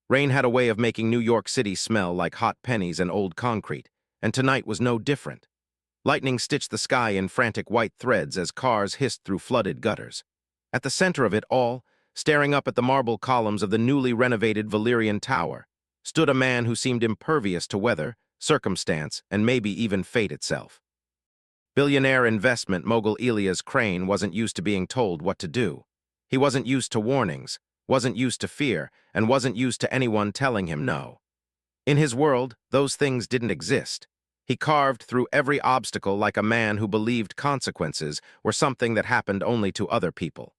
Rain had a way of making New York City smell like hot pennies and old concrete, and tonight was no different. Lightning stitched the sky in frantic white threads as cars hissed through flooded gutters. At the center of it all, staring up at the marble columns of the newly renovated Valerian Tower, stood a man who seemed impervious to weather, circumstance, and maybe even fate itself. Billionaire investment mogul Elias Crane wasn't used to being told what to do. He wasn't used to warnings, wasn't used to fear, and wasn't used to anyone telling him no. In his world, those things didn't exist. He carved through every obstacle like a man who believed consequences were something that happened only to other people.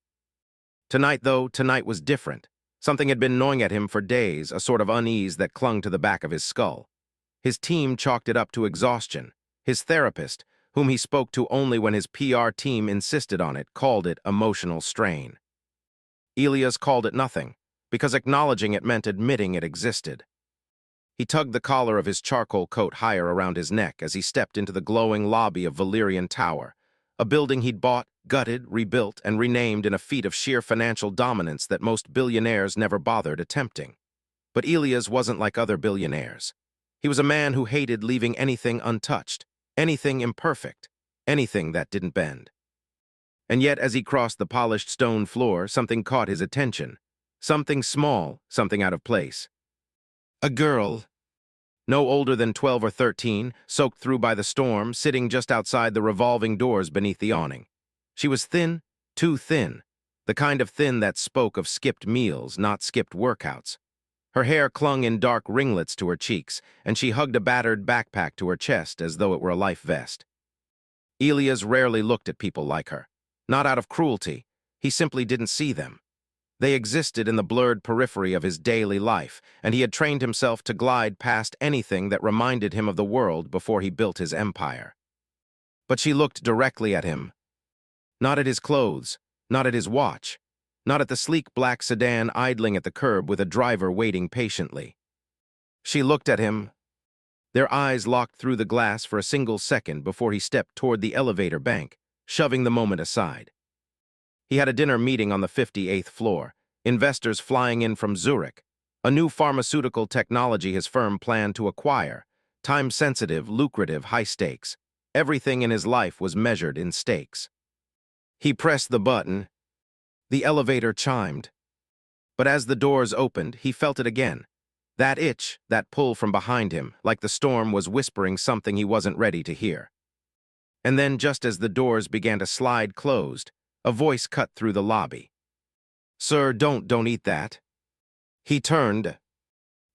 Tonight, though, tonight was different. Something had been gnawing at him for days, a sort of unease that clung to the back of his skull. His team chalked it up to exhaustion. His therapist, whom he spoke to only when his PR team insisted on it, called it emotional strain. Elias called it nothing, because acknowledging it meant admitting it existed. He tugged the collar of his charcoal coat higher around his neck as he stepped into the glowing lobby of Valerian Tower, a building he'd bought, gutted, rebuilt, and renamed in a feat of sheer financial dominance that most billionaires never bothered attempting. But Elias wasn't like other billionaires. He was a man who hated leaving anything untouched, anything imperfect, anything that didn't bend. And yet, as he crossed the polished stone floor, something caught his attention. Something small, something out of place. A girl, no older than 12 or 13, soaked through by the storm, sitting just outside the revolving doors beneath the awning. She was thin, too thin, the kind of thin that spoke of skipped meals, not skipped workouts. Her hair clung in dark ringlets to her cheeks, and she hugged a battered backpack to her chest as though it were a life vest. Elias rarely looked at people like her. Not out of cruelty, he simply didn't see them. They existed in the blurred periphery of his daily life, and he had trained himself to glide past anything that reminded him of the world before he built his empire. But she looked directly at him. Not at his clothes, not at his watch, not at the sleek black sedan idling at the curb with a driver waiting patiently. She looked at him. Their eyes locked through the glass for a single second before he stepped toward the elevator bank, shoving the moment aside. He had a dinner meeting on the 58th floor, investors flying in from Zurich, a new pharmaceutical technology his firm planned to acquire, time-sensitive, lucrative, high stakes. Everything in his life was measured in stakes. He pressed the button. The elevator chimed. But as the doors opened, he felt it again. That itch, that pull from behind him, like the storm was whispering something he wasn't ready to hear. And then, just as the doors began to slide closed, a voice cut through the lobby. "Sir, don't eat that." He turned.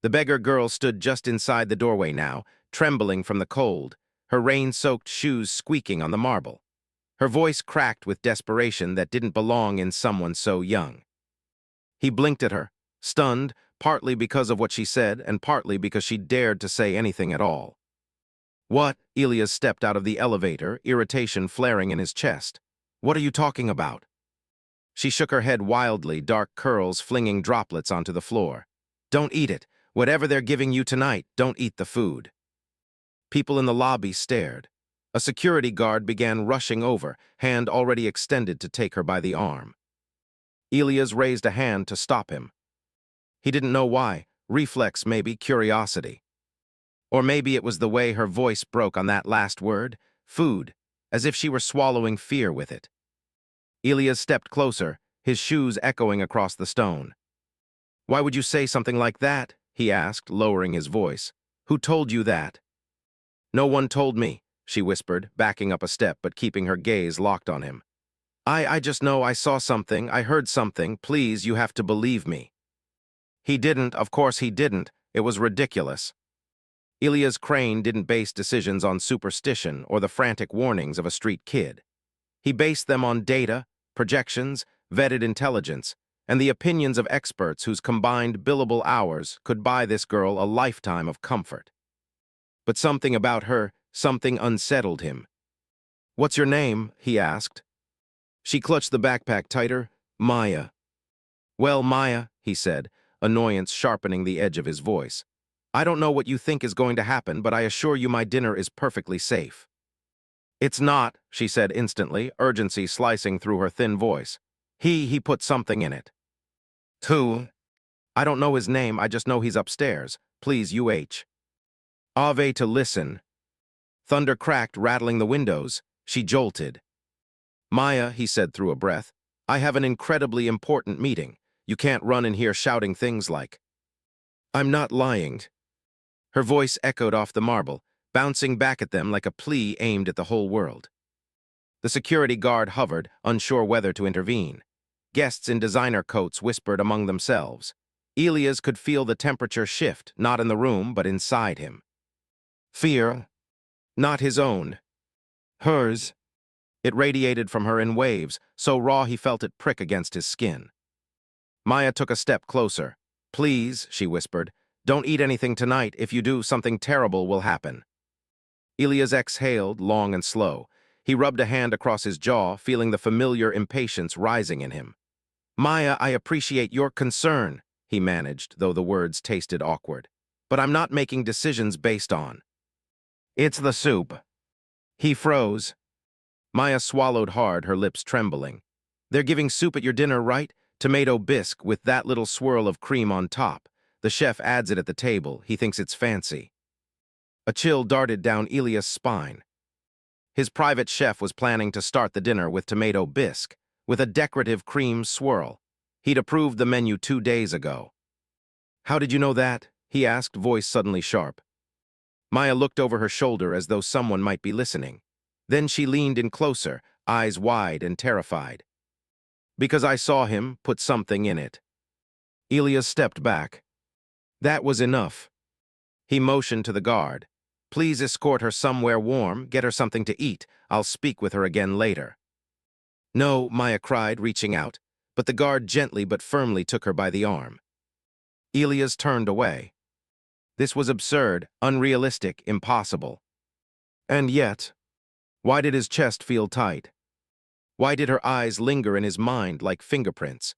The beggar girl stood just inside the doorway now, trembling from the cold, her rain-soaked shoes squeaking on the marble. Her voice cracked with desperation that didn't belong in someone so young. He blinked at her, stunned, partly because of what she said and partly because she dared to say anything at all. "What?" Elias stepped out of the elevator, irritation flaring in his chest. "What are you talking about?" She shook her head wildly, dark curls flinging droplets onto the floor. "Don't eat it. Whatever they're giving you tonight, don't eat the food." People in the lobby stared. A security guard began rushing over, hand already extended to take her by the arm. Elias raised a hand to stop him. He didn't know why. Reflex, maybe, curiosity. Or maybe it was the way her voice broke on that last word, food, as if she were swallowing fear with it. Elias stepped closer, his shoes echoing across the stone. "Why would you say something like that?" he asked, lowering his voice. "Who told you that?" "No one told me," she whispered, backing up a step but keeping her gaze locked on him. I just know I saw something, I heard something, please, you have to believe me." He didn't, of course he didn't, it was ridiculous. Elias Crane didn't base decisions on superstition or the frantic warnings of a street kid. He based them on data, projections, vetted intelligence, and the opinions of experts whose combined billable hours could buy this girl a lifetime of comfort. But something about her, something unsettled him. "What's your name?" he asked. She clutched the backpack tighter. "Maya." "Well, Maya," he said, annoyance sharpening the edge of his voice. "I don't know what you think is going to happen, but I assure you my dinner is perfectly safe." "It's not," she said instantly, urgency slicing through her thin voice. He put something in it." "Who?" I don't know his name, I just know he's upstairs. Please, UH. Ave to listen. Thunder cracked, rattling the windows. She jolted. Maya, he said through a breath, I have an incredibly important meeting. You can't run in here shouting things like, I'm not lying. Her voice echoed off the marble, bouncing back at them like a plea aimed at the whole world. The security guard hovered, unsure whether to intervene. Guests in designer coats whispered among themselves. Elias could feel the temperature shift, not in the room, but inside him. Fear. Not his own. Hers. It radiated from her in waves, so raw he felt it prick against his skin. Maya took a step closer. Please, she whispered, don't eat anything tonight. If you do, something terrible will happen. Elias exhaled, long and slow. He rubbed a hand across his jaw, feeling the familiar impatience rising in him. Maya, I appreciate your concern, he managed, though the words tasted awkward. But I'm not making decisions based on. It's the soup. He froze. Maya swallowed hard, her lips trembling. They're giving soup at your dinner, right? Tomato bisque with that little swirl of cream on top. The chef adds it at the table. He thinks it's fancy. A chill darted down Elias' spine. His private chef was planning to start the dinner with tomato bisque, with a decorative cream swirl. He'd approved the menu 2 days ago. How did you know that? He asked, voice suddenly sharp. Maya looked over her shoulder as though someone might be listening. Then she leaned in closer, eyes wide and terrified. Because I saw him put something in it. Elias stepped back. That was enough. He motioned to the guard. Please escort her somewhere warm, get her something to eat. I'll speak with her again later. No, Maya cried, reaching out, but the guard gently but firmly took her by the arm. Elias turned away. This was absurd, unrealistic, impossible. And yet, why did his chest feel tight? Why did her eyes linger in his mind like fingerprints?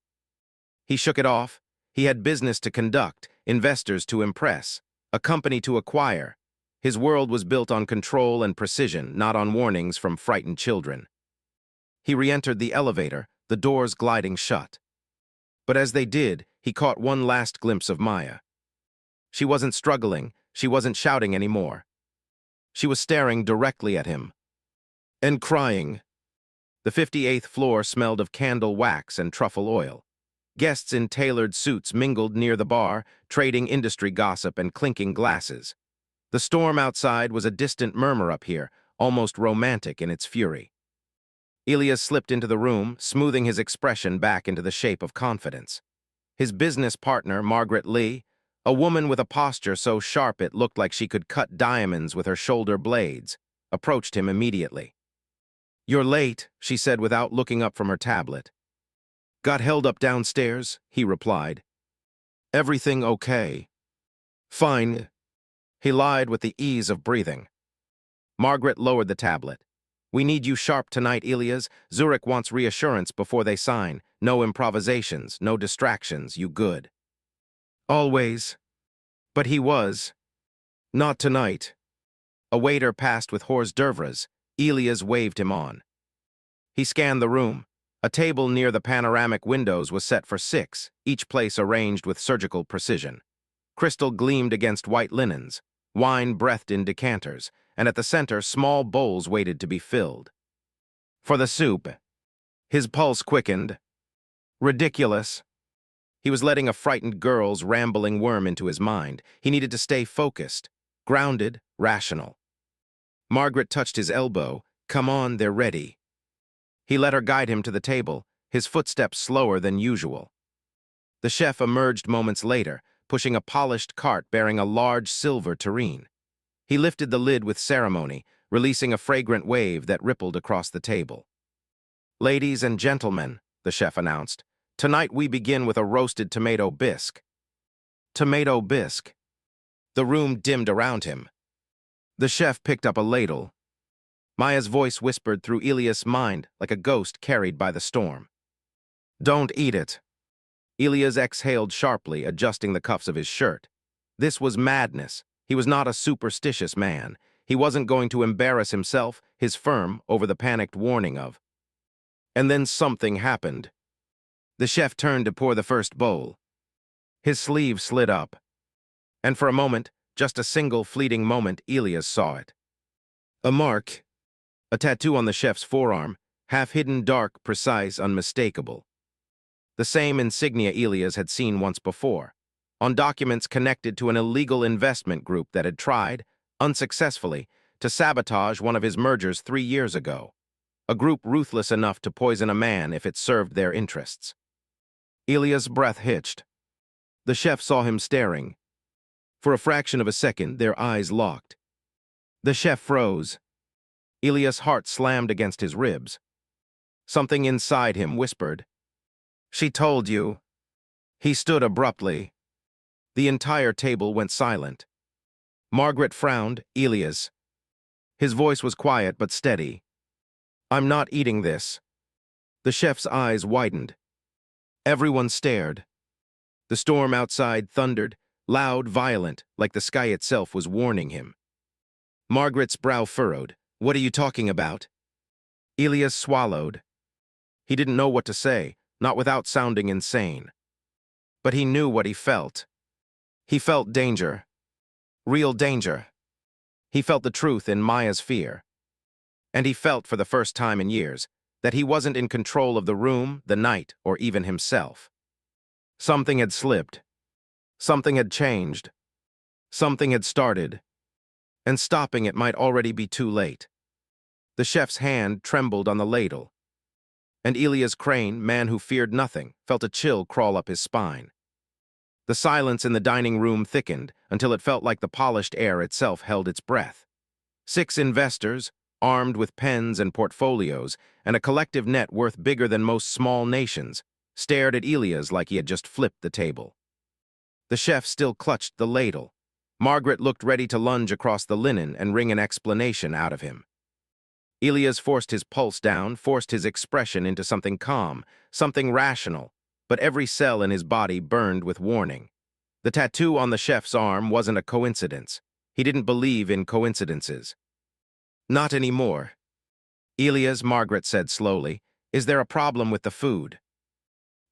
He shook it off. He had business to conduct, investors to impress, a company to acquire. His world was built on control and precision, not on warnings from frightened children. He re-entered the elevator, the doors gliding shut. But as they did, he caught one last glimpse of Maya. She wasn't struggling, she wasn't shouting anymore. She was staring directly at him. And crying. The 58th floor smelled of candle wax and truffle oil. Guests in tailored suits mingled near the bar, trading industry gossip and clinking glasses. The storm outside was a distant murmur up here, almost romantic in its fury. Elias slipped into the room, smoothing his expression back into the shape of confidence. His business partner, Margaret Lee, a woman with a posture so sharp it looked like she could cut diamonds with her shoulder blades, approached him immediately. You're late, she said without looking up from her tablet. Got held up downstairs, he replied. Everything okay? Fine. He lied with the ease of breathing. Margaret lowered the tablet. We need you sharp tonight, Elias. Zurich wants reassurance before they sign. No improvisations, no distractions, you good. Always. But he was. Not tonight. A waiter passed with hors d'oeuvres. Elias waved him on. He scanned the room. A table near the panoramic windows was set for 6, each place arranged with surgical precision. Crystal gleamed against white linens, wine breathed in decanters, and at the center small bowls waited to be filled. For the soup. His pulse quickened. Ridiculous. He was letting a frightened girl's rambling worm into his mind. He needed to stay focused, grounded, rational. Margaret touched his elbow. Come on, they're ready. He let her guide him to the table, his footsteps slower than usual. The chef emerged moments later, pushing a polished cart bearing a large silver tureen. He lifted the lid with ceremony, releasing a fragrant wave that rippled across the table. Ladies and gentlemen, the chef announced, tonight we begin with a roasted tomato bisque. Tomato bisque. The room dimmed around him. The chef picked up a ladle. Maya's voice whispered through Elias' mind like a ghost carried by the storm. Don't eat it. Elias exhaled sharply, adjusting the cuffs of his shirt. This was madness. He was not a superstitious man. He wasn't going to embarrass himself, his firm, over the panicked warning of. And then something happened. The chef turned to pour the first bowl. His sleeve slid up, and for a moment, just a single fleeting moment, Elias saw it. A mark, a tattoo on the chef's forearm, half-hidden, dark, precise, unmistakable. The same insignia Elias had seen once before, on documents connected to an illegal investment group that had tried, unsuccessfully, to sabotage one of his mergers 3 years ago. A group ruthless enough to poison a man if it served their interests. Elias' breath hitched. The chef saw him staring. For a fraction of a second, their eyes locked. The chef froze. Elias' heart slammed against his ribs. Something inside him whispered, "She told you." He stood abruptly. The entire table went silent. Margaret frowned. "Elias." His voice was quiet but steady. "I'm not eating this." The chef's eyes widened. Everyone stared. The storm outside thundered, loud, violent, like the sky itself was warning him. Margaret's brow furrowed. "What are you talking about?" Elias swallowed. He didn't know what to say, not without sounding insane. But he knew what he felt. He felt danger. Real danger. He felt the truth in Maya's fear. And he felt, for the first time in years, that he wasn't in control of the room, the night, or even himself. Something had slipped. Something had changed. Something had started. And stopping it might already be too late. The chef's hand trembled on the ladle. And Elias Crane, man who feared nothing, felt a chill crawl up his spine. The silence in the dining room thickened until it felt like the polished air itself held its breath. 6 investors, armed with pens and portfolios, and a collective net worth bigger than most small nations, stared at Elias like he had just flipped the table. The chef still clutched the ladle. Margaret looked ready to lunge across the linen and wring an explanation out of him. Elias forced his pulse down, forced his expression into something calm, something rational, but every cell in his body burned with warning. The tattoo on the chef's arm wasn't a coincidence. He didn't believe in coincidences. "Not anymore." "Elias," Margaret said slowly, "is there a problem with the food?"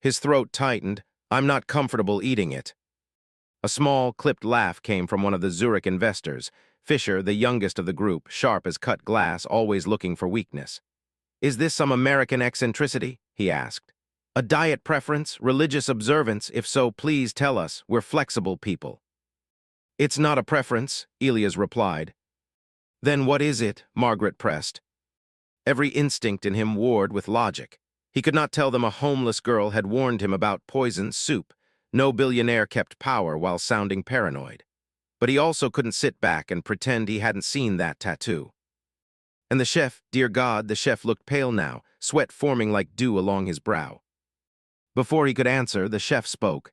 His throat tightened. "I'm not comfortable eating it." A small, clipped laugh came from one of the Zurich investors, Fisher, the youngest of the group, sharp as cut glass, always looking for weakness. "Is this some American eccentricity?" he asked. "A diet preference, religious observance? If so, please tell us. We're flexible people." "It's not a preference," Elias replied. "Then what is it?" Margaret pressed. Every instinct in him warred with logic. He could not tell them a homeless girl had warned him about poisoned soup. No billionaire kept power while sounding paranoid. But he also couldn't sit back and pretend he hadn't seen that tattoo. And the chef, dear God, the chef looked pale now, sweat forming like dew along his brow. Before he could answer, the chef spoke.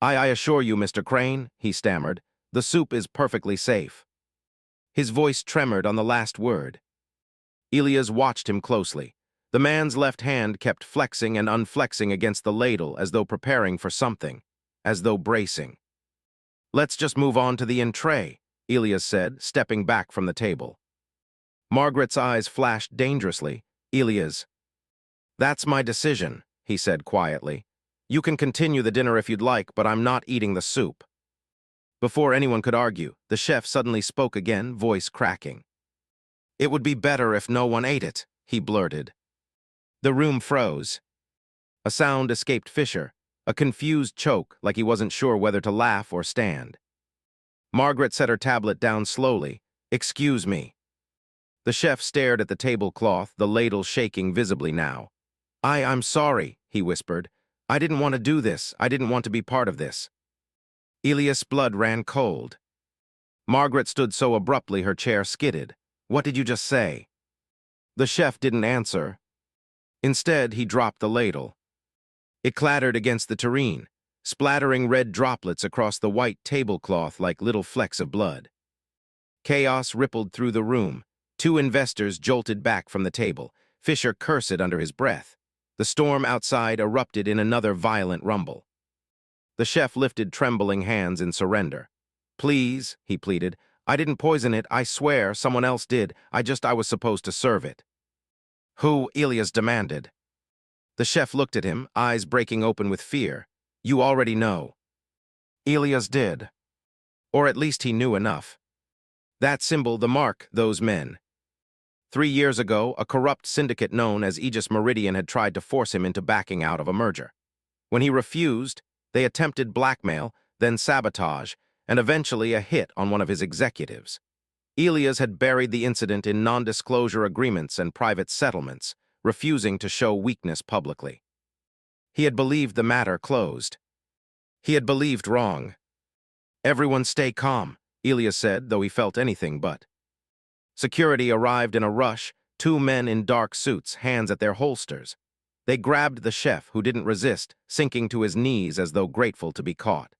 I assure you, Mr. Crane," he stammered, "the soup is perfectly safe." His voice tremored on the last word. Elias watched him closely. The man's left hand kept flexing and unflexing against the ladle as though preparing for something, as though bracing. "Let's just move on to the entree," Elias said, stepping back from the table. Margaret's eyes flashed dangerously. "Elias." "That's my decision," he said quietly. "You can continue the dinner if you'd like, but I'm not eating the soup." Before anyone could argue, the chef suddenly spoke again, voice cracking. "It would be better if no one ate it," he blurted. The room froze. A sound escaped Fisher, a confused choke like he wasn't sure whether to laugh or stand. Margaret set her tablet down slowly. "Excuse me." The chef stared at the tablecloth, the ladle shaking visibly now. I'm sorry," he whispered. "I didn't want to do this. I didn't want to be part of this." Elias' blood ran cold. Margaret stood so abruptly her chair skidded. "What did you just say?" The chef didn't answer. Instead, he dropped the ladle. It clattered against the tureen, splattering red droplets across the white tablecloth like little flecks of blood. Chaos rippled through the room. 2 investors jolted back from the table. Fisher cursed under his breath. The storm outside erupted in another violent rumble. The chef lifted trembling hands in surrender. "Please," he pleaded. "I didn't poison it. I swear someone else did. I was supposed to serve it." "Who?" Elias demanded. The chef looked at him, eyes breaking open with fear. "You already know." Elias did. Or at least he knew enough. That symbol, the mark, those men. 3 years ago, a corrupt syndicate known as Aegis Meridian had tried to force him into backing out of a merger. When he refused, they attempted blackmail, then sabotage, and eventually a hit on one of his executives. Elias had buried the incident in non-disclosure agreements and private settlements, refusing to show weakness publicly. He had believed the matter closed. He had believed wrong. "Everyone stay calm," Elias said, though he felt anything but. Security arrived in a rush, 2 men in dark suits, hands at their holsters. They grabbed the chef, who didn't resist, sinking to his knees as though grateful to be caught.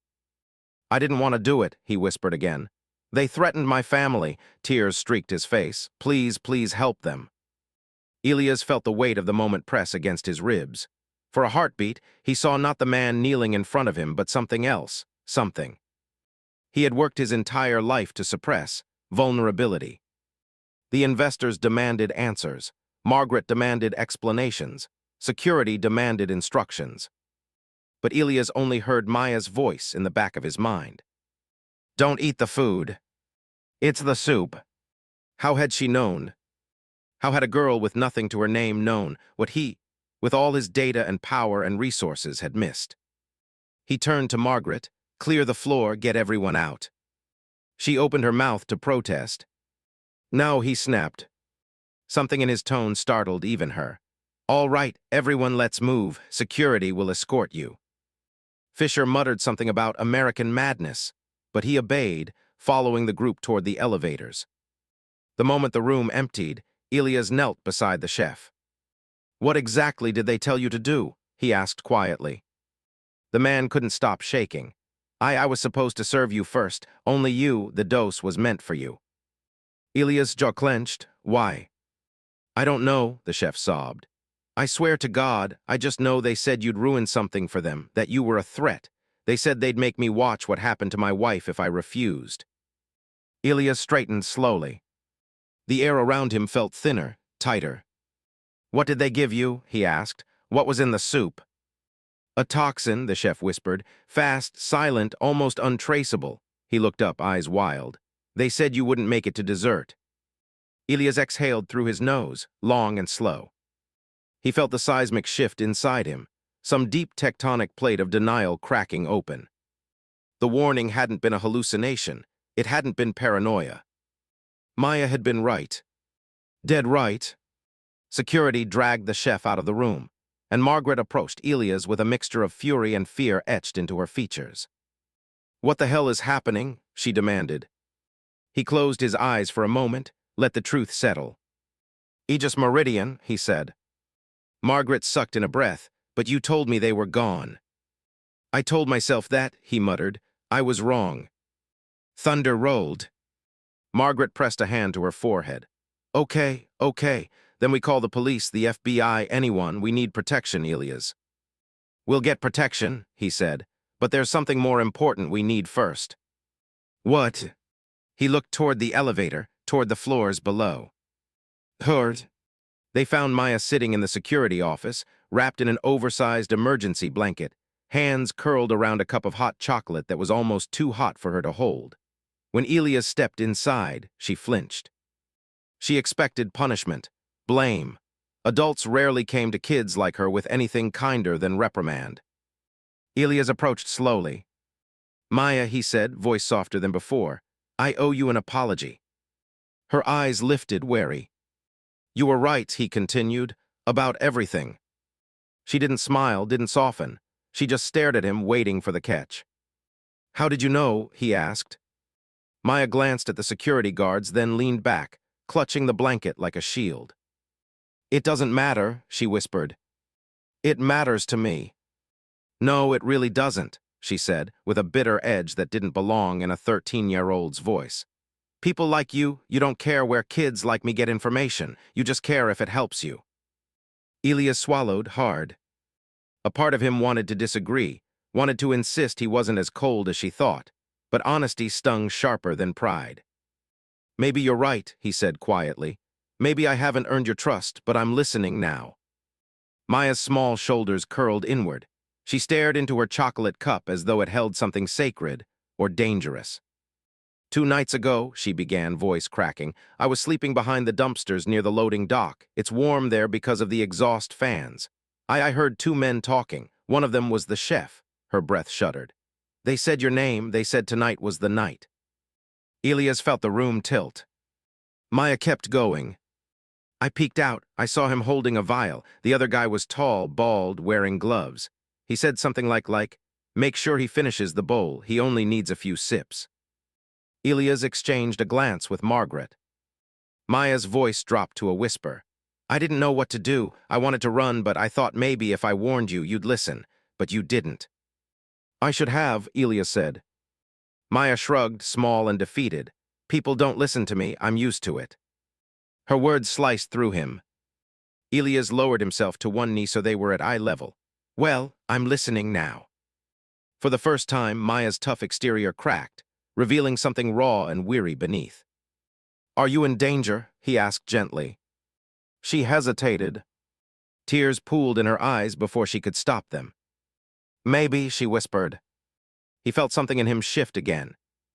"I didn't want to do it," he whispered again. "They threatened my family." Tears streaked his face. "Please, please help them." Elias felt the weight of the moment press against his ribs. For a heartbeat, he saw not the man kneeling in front of him, but something else, something he had worked his entire life to suppress: vulnerability. The investors demanded answers. Margaret demanded explanations. Security demanded instructions. But Elias only heard Maya's voice in the back of his mind. "Don't eat the food. It's the soup." How had she known? How had a girl with nothing to her name known what he, with all his data and power and resources, had missed? He turned to Margaret. "Clear the floor, get everyone out." She opened her mouth to protest. "No," he snapped. Something in his tone startled even her. "All right, everyone, let's move. Security will escort you." Fisher muttered something about American madness, but he obeyed, following the group toward the elevators. The moment the room emptied, Elias knelt beside the chef. "What exactly did they tell you to do?" he asked quietly. The man couldn't stop shaking. I was supposed to serve you first. Only you, the dose was meant for you." Elias' jaw clenched. "Why?" "I don't know," the chef sobbed. "I swear to God, I just know they said you'd ruin something for them, that you were a threat. They said they'd make me watch what happened to my wife if I refused." Elias straightened slowly. The air around him felt thinner, tighter. "What did they give you?" he asked. "What was in the soup?" "A toxin," the chef whispered. "Fast, silent, almost untraceable." He looked up, eyes wild. "They said you wouldn't make it to dessert." Elias exhaled through his nose, long and slow. He felt the seismic shift inside him, some deep tectonic plate of denial cracking open. The warning hadn't been a hallucination. It hadn't been paranoia. Maya had been right. Dead right. Security dragged the chef out of the room, and Margaret approached Elias with a mixture of fury and fear etched into her features. "What the hell is happening?" she demanded. He closed his eyes for a moment, let the truth settle. "Aegis Meridian," he said. Margaret sucked in a breath. "But you told me they were gone." "I told myself that," he muttered. "I was wrong." Thunder rolled. Margaret pressed a hand to her forehead. Okay. Then we call the police, the FBI, anyone. We need protection, Elias." "We'll get protection," he said. "But there's something more important we need first." "What?" He looked toward the elevator, toward the floors below. "Heard?" They found Maya sitting in the security office, wrapped in an oversized emergency blanket, hands curled around a cup of hot chocolate that was almost too hot for her to hold. When Elias stepped inside, she flinched. She expected punishment, blame. Adults rarely came to kids like her with anything kinder than reprimand. Elias approached slowly. "Maya," he said, voice softer than before, "I owe you an apology." Her eyes lifted, wary. "You were right," he continued, "about everything." She didn't smile, didn't soften. She just stared at him, waiting for the catch. "How did you know?" he asked. Maya glanced at the security guards, then leaned back, clutching the blanket like a shield. "It doesn't matter," she whispered. "It matters to me." "No, it really doesn't," she said, with a bitter edge that didn't belong in a 13-year-old's voice. "People like you don't care where kids like me get information. You just care if it helps you." Elias swallowed hard. A part of him wanted to disagree, wanted to insist he wasn't as cold as she thought, but honesty stung sharper than pride. "Maybe you're right," he said quietly. "Maybe I haven't earned your trust, but I'm listening now." Maya's small shoulders curled inward. She stared into her chocolate cup as though it held something sacred or dangerous. 2 nights ago, she began, voice cracking, I was sleeping behind the dumpsters near the loading dock. It's warm there because of the exhaust fans. I heard 2 men talking. One of them was the chef. Her breath shuddered. They said your name. They said tonight was the night. Elias felt the room tilt. Maya kept going. I peeked out. I saw him holding a vial. The other guy was tall, bald, wearing gloves. He said something like, make sure he finishes the bowl. He only needs a few sips. Elias exchanged a glance with Margaret. Maya's voice dropped to a whisper. I didn't know what to do. I wanted to run, but I thought maybe if I warned you, you'd listen. But you didn't. I should have, Elias said. Maya shrugged, small and defeated. People don't listen to me. I'm used to it. Her words sliced through him. Elias lowered himself to one knee so they were at eye level. Well, I'm listening now. For the first time, Maya's tough exterior cracked, revealing something raw and weary beneath. Are you in danger? He asked gently. She hesitated. Tears pooled in her eyes before she could stop them. Maybe, she whispered. He felt something in him shift again.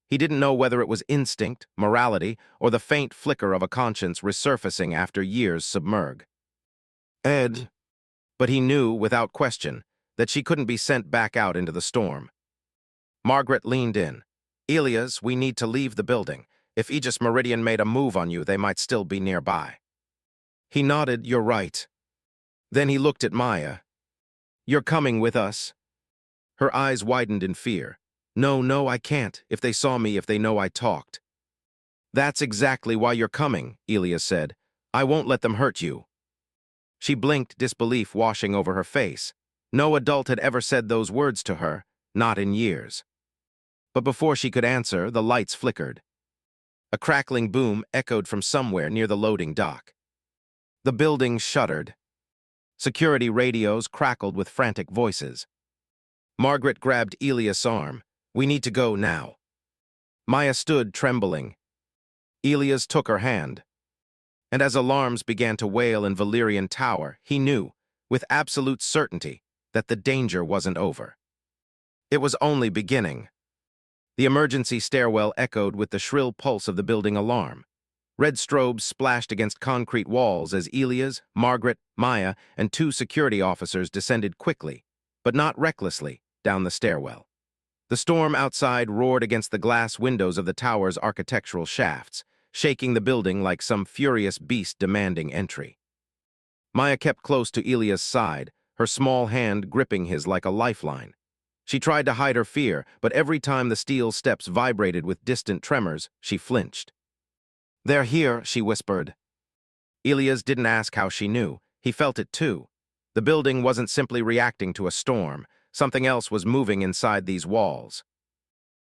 He didn't know whether it was instinct, morality, or the faint flicker of a conscience resurfacing after years submerged. Ed. But he knew, without question, that she couldn't be sent back out into the storm. Margaret leaned in. Elias, we need to leave the building. If Aegis Meridian made a move on you, they might still be nearby. He nodded, you're right. Then he looked at Maya. You're coming with us. Her eyes widened in fear. No, I can't, if they saw me, if they know I talked. That's exactly why you're coming, Elias said. I won't let them hurt you. She blinked, disbelief washing over her face. No adult had ever said those words to her, not in years. But before she could answer, the lights flickered. A crackling boom echoed from somewhere near the loading dock. The building shuddered. Security radios crackled with frantic voices. Margaret grabbed Elias' arm. We need to go now. Maya stood, trembling. Elias took her hand. And as alarms began to wail in Valerian Tower, he knew, with absolute certainty, that the danger wasn't over. It was only beginning. The emergency stairwell echoed with the shrill pulse of the building alarm. Red strobes splashed against concrete walls as Elias, Margaret, Maya, and 2 security officers descended quickly, but not recklessly, down the stairwell. The storm outside roared against the glass windows of the tower's architectural shafts, shaking the building like some furious beast demanding entry. Maya kept close to Elias' side, her small hand gripping his like a lifeline. She tried to hide her fear, but every time the steel steps vibrated with distant tremors, she flinched. They're here, she whispered. Elias didn't ask how she knew. He felt it too. The building wasn't simply reacting to a storm. Something else was moving inside these walls.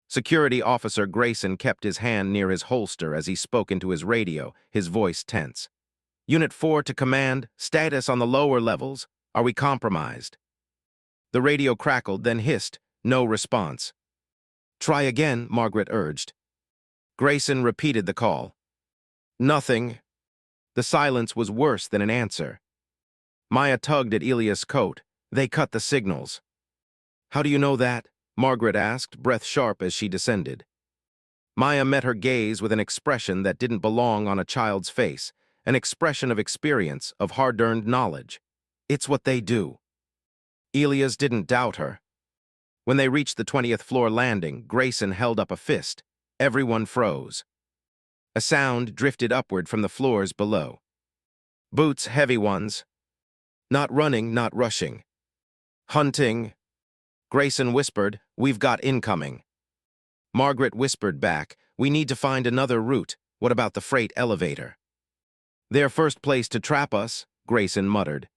Security Officer Grayson kept his hand near his holster as he spoke into his radio, his voice tense. Unit 4 to command, status on the lower levels. Are we compromised? The radio crackled, then hissed. No response. Try again, Margaret urged. Grayson repeated the call. Nothing. The silence was worse than an answer. Maya tugged at Elias' coat. They cut the signals. How do you know that? Margaret asked, breath sharp as she descended. Maya met her gaze with an expression that didn't belong on a child's face, an expression of experience, of hard-earned knowledge. It's what they do. Elias didn't doubt her. When they reached the 20th floor landing, Grayson held up a fist. Everyone froze. A sound drifted upward from the floors below. Boots, heavy ones. Not running, not rushing. Hunting. Grayson whispered, we've got incoming. Margaret whispered back, we need to find another route. What about the freight elevator? Their first place to trap us, Grayson muttered.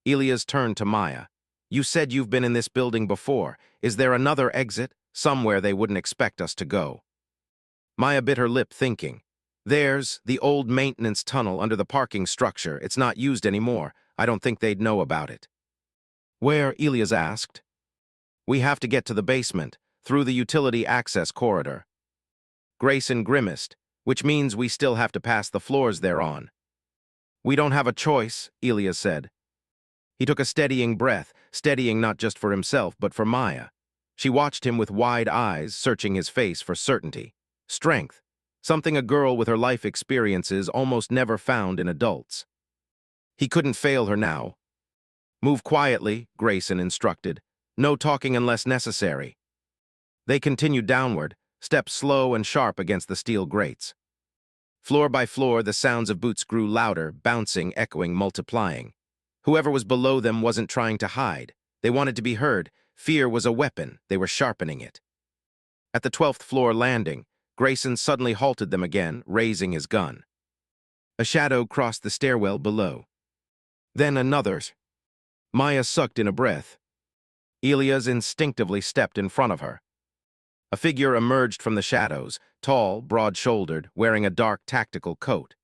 Elias turned to Maya. You said you've been in this building before. Is there another exit, somewhere they wouldn't expect us to go? Maya bit her lip, thinking. There's the old maintenance tunnel under the parking structure. It's not used anymore. I don't think they'd know about it. Where? Elias asked. We have to get to the basement, through the utility access corridor. Grayson grimaced, which means we still have to pass the floors they're on. We don't have a choice, Elias said. He took a steadying breath, steadying not just for himself, but for Maya. She watched him with wide eyes, searching his face for certainty. Strength. Something a girl with her life experiences almost never found in adults. He couldn't fail her now. Move quietly, Grayson instructed. No talking unless necessary. They continued downward, steps slow and sharp against the steel grates. Floor by floor, the sounds of boots grew louder, bouncing, echoing, multiplying. Whoever was below them wasn't trying to hide. They wanted to be heard. Fear was a weapon. They were sharpening it. At the 12th floor landing, Grayson suddenly halted them again, raising his gun. A shadow crossed the stairwell below. Then another's. Maya sucked in a breath. Elias instinctively stepped in front of her. A figure emerged from the shadows, tall, broad-shouldered, wearing a dark tactical coat.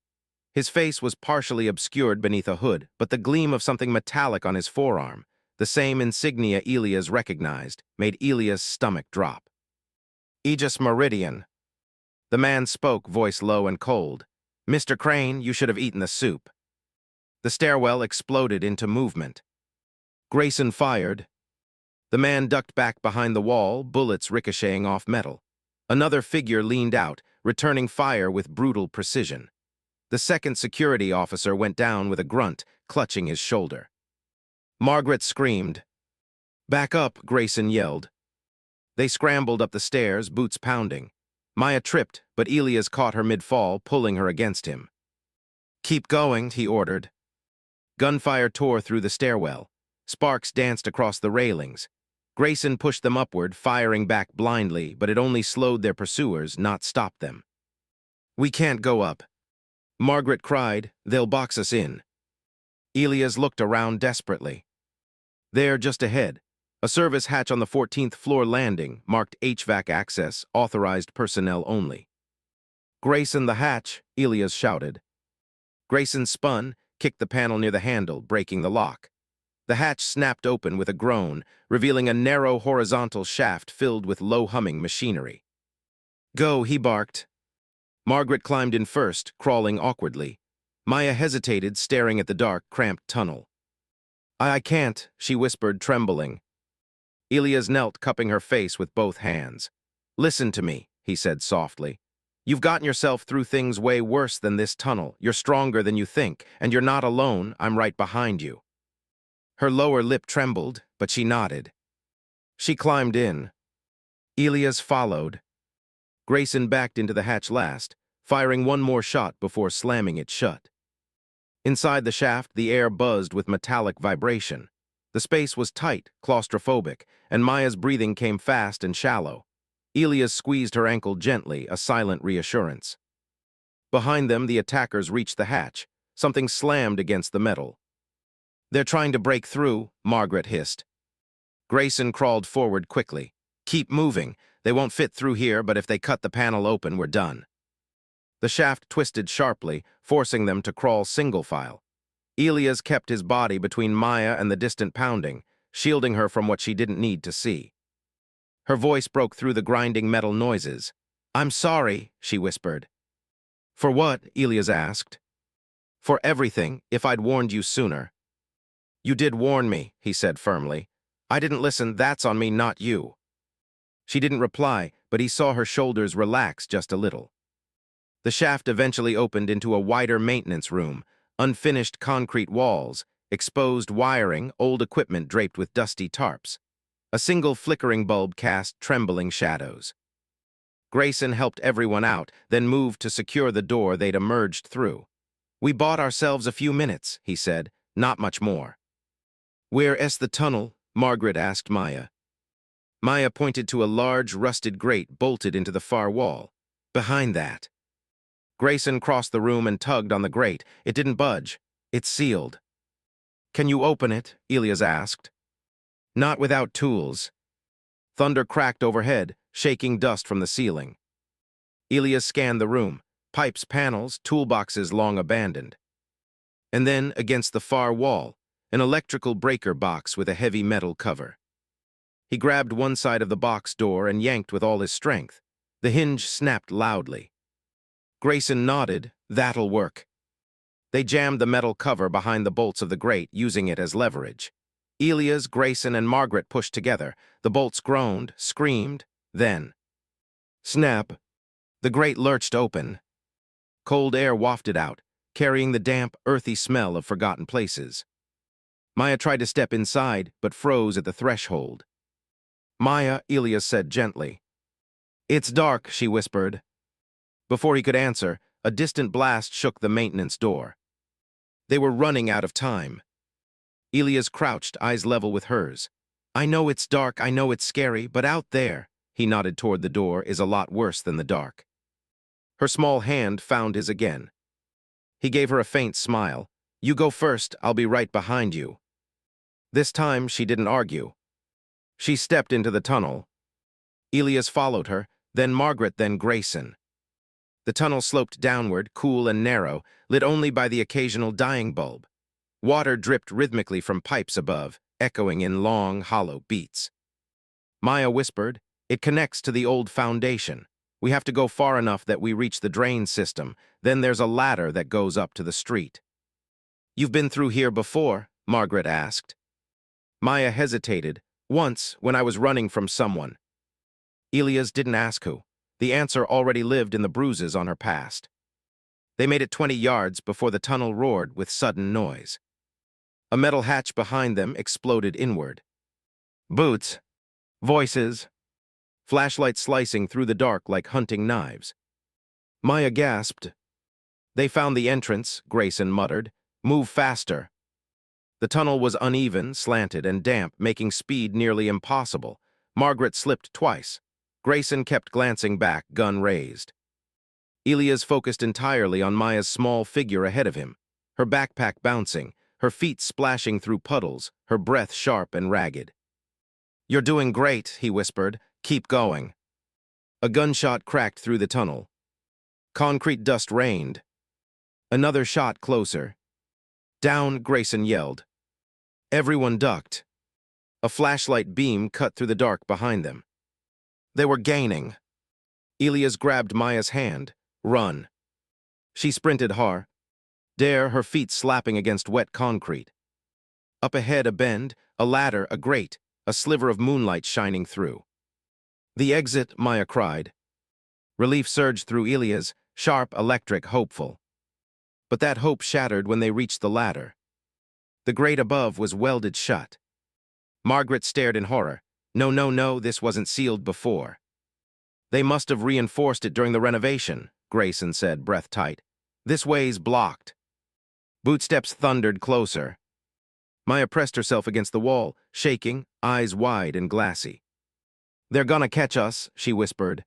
His face was partially obscured beneath a hood, but the gleam of something metallic on his forearm, the same insignia Elias recognized, made Elias' stomach drop. Aegis Meridian. The man spoke, voice low and cold. Mr. Crane, you should have eaten the soup. The stairwell exploded into movement. Grayson fired. The man ducked back behind the wall, bullets ricocheting off metal. Another figure leaned out, returning fire with brutal precision. The second security officer went down with a grunt, clutching his shoulder. Margaret screamed. Back up, Grayson yelled. They scrambled up the stairs, boots pounding. Maya tripped, but Elias caught her mid-fall, pulling her against him. Keep going, he ordered. Gunfire tore through the stairwell. Sparks danced across the railings. Grayson pushed them upward, firing back blindly, but it only slowed their pursuers, not stopped them. We can't go up. Margaret cried, they'll box us in. Elias looked around desperately. There, just ahead, a service hatch on the 14th floor landing, marked HVAC access, authorized personnel only. Grayson the hatch, Elias shouted. Grayson spun, kicked the panel near the handle, breaking the lock. The hatch snapped open with a groan, revealing a narrow horizontal shaft filled with low-humming machinery. Go, he barked. Margaret climbed in first, crawling awkwardly. Maya hesitated, staring at the dark, cramped tunnel. I can't, she whispered, trembling. Elias knelt, cupping her face with both hands. Listen to me, he said softly. You've gotten yourself through things way worse than this tunnel. You're stronger than you think, and you're not alone. I'm right behind you. Her lower lip trembled, but she nodded. She climbed in. Elias followed. Grayson backed into the hatch last, firing one more shot before slamming it shut. Inside the shaft, the air buzzed with metallic vibration. The space was tight, claustrophobic, and Maya's breathing came fast and shallow. Elias squeezed her ankle gently, a silent reassurance. Behind them, the attackers reached the hatch. Something slammed against the metal. They're trying to break through, Margaret hissed. Grayson crawled forward quickly. Keep moving. They won't fit through here, but if they cut the panel open, we're done. The shaft twisted sharply, forcing them to crawl single file. Elias kept his body between Maya and the distant pounding, shielding her from what she didn't need to see. Her voice broke through the grinding metal noises. I'm sorry, she whispered. For what? Elias asked. For everything, if I'd warned you sooner. You did warn me, he said firmly. I didn't listen, that's on me, not you. She didn't reply, but he saw her shoulders relax just a little. The shaft eventually opened into a wider maintenance room, unfinished concrete walls, exposed wiring, old equipment draped with dusty tarps. A single flickering bulb cast trembling shadows. Grayson helped everyone out, then moved to secure the door they'd emerged through. We bought ourselves a few minutes, he said, not much more. Where is the tunnel? Margaret asked Maya. Maya pointed to a large, rusted grate bolted into the far wall. Behind that. Grayson crossed the room and tugged on the grate. It didn't budge. It's sealed. Can you open it? Elias asked. Not without tools. Thunder cracked overhead, shaking dust from the ceiling. Elias scanned the room. Pipes, panels, toolboxes long abandoned. And then, against the far wall, an electrical breaker box with a heavy metal cover. He grabbed one side of the box door and yanked with all his strength. The hinge snapped loudly. Grayson nodded. That'll work. They jammed the metal cover behind the bolts of the grate, using it as leverage. Elias, Grayson, and Margaret pushed together. The bolts groaned, screamed, then, snap! The grate lurched open. Cold air wafted out, carrying the damp, earthy smell of forgotten places. Maya tried to step inside, but froze at the threshold. Maya, Elias said gently. It's dark, she whispered. Before he could answer, a distant blast shook the maintenance door. They were running out of time. Elias crouched, eyes level with hers. I know it's dark, I know it's scary, but out there, he nodded toward the door, is a lot worse than the dark. Her small hand found his again. He gave her a faint smile. You go first, I'll be right behind you. This time, she didn't argue. She stepped into the tunnel. Elias followed her, then Margaret, then Grayson. The tunnel sloped downward, cool and narrow, lit only by the occasional dying bulb. Water dripped rhythmically from pipes above, echoing in long, hollow beats. Maya whispered, It connects to the old foundation. We have to go far enough that we reach the drain system. Then there's a ladder that goes up to the street. You've been through here before? Margaret asked. Maya hesitated. Once, when I was running from someone. Elias didn't ask who. The answer already lived in the bruises on her past. They made it 20 yards before the tunnel roared with sudden noise. A metal hatch behind them exploded inward. Boots. Voices. Flashlights slicing through the dark like hunting knives. Maya gasped. They found the entrance, Grayson muttered. Move faster. The tunnel was uneven, slanted, and damp, making speed nearly impossible. Margaret slipped twice. Grayson kept glancing back, gun raised. Elias focused entirely on Maya's small figure ahead of him, her backpack bouncing, her feet splashing through puddles, her breath sharp and ragged. You're doing great, he whispered. Keep going. A gunshot cracked through the tunnel. Concrete dust rained. Another shot closer. Down, Grayson yelled. Everyone ducked. A flashlight beam cut through the dark behind them. They were gaining. Elias grabbed Maya's hand. Run. She sprinted hard, her feet slapping against wet concrete. Up ahead, a bend, a ladder, a grate, a sliver of moonlight shining through. The exit, Maya cried. Relief surged through Elias, sharp, electric, hopeful. But that hope shattered when they reached the ladder. The grate above was welded shut. Margaret stared in horror. No, this wasn't sealed before. They must have reinforced it during the renovation, Grayson said, breath tight. This way's blocked. Bootsteps thundered closer. Maya pressed herself against the wall, shaking, eyes wide and glassy. They're gonna catch us, she whispered.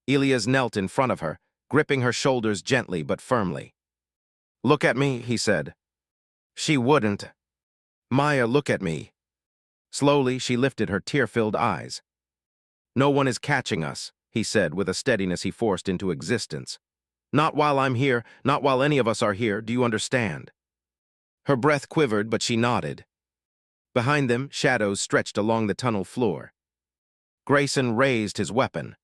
Elias knelt in front of her, gripping her shoulders gently but firmly. Look at me, he said. She wouldn't. Maya, look at me. Slowly, she lifted her tear-filled eyes. No one is catching us, he said with a steadiness he forced into existence. Not while I'm here, not while any of us are here, do you understand? Her breath quivered, but she nodded. Behind them, shadows stretched along the tunnel floor. Grayson raised his weapon.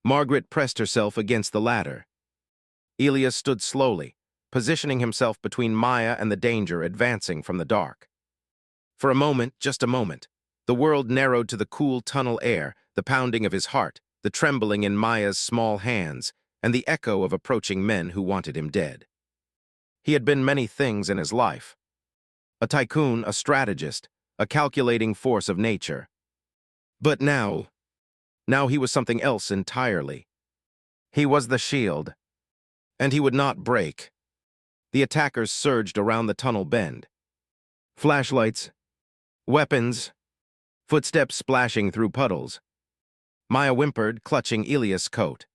Margaret pressed herself against the ladder. Elias stood slowly, positioning himself between Maya and the danger advancing from the dark. For a moment, just a moment, the world narrowed to the cool tunnel air, the pounding of his heart, the trembling in Maya's small hands, and the echo of approaching men who wanted him dead. He had been many things in his life. A tycoon, a strategist, a calculating force of nature. But now he was something else entirely. He was the shield, and he would not break. The attackers surged around the tunnel bend. Flashlights, weapons, footsteps splashing through puddles. Maya whimpered, clutching Elias' coat.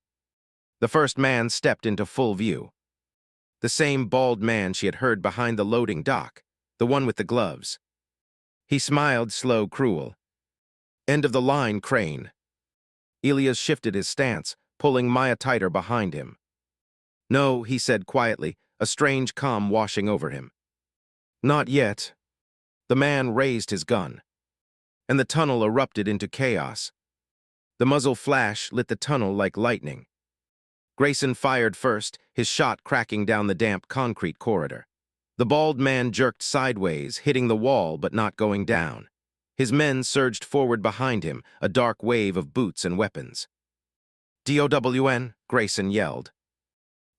The first man stepped into full view. The same bald man she had heard behind the loading dock, the one with the gloves. He smiled, slow, cruel. End of the line, Crane. Elias shifted his stance, pulling Maya tighter behind him. No, he said quietly, a strange calm washing over him. Not yet. The man raised his gun, and the tunnel erupted into chaos. The muzzle flash lit the tunnel like lightning. Grayson fired first, his shot cracking down the damp concrete corridor. The bald man jerked sideways, hitting the wall but not going down. His men surged forward behind him, a dark wave of boots and weapons. "DOWN," Grayson yelled.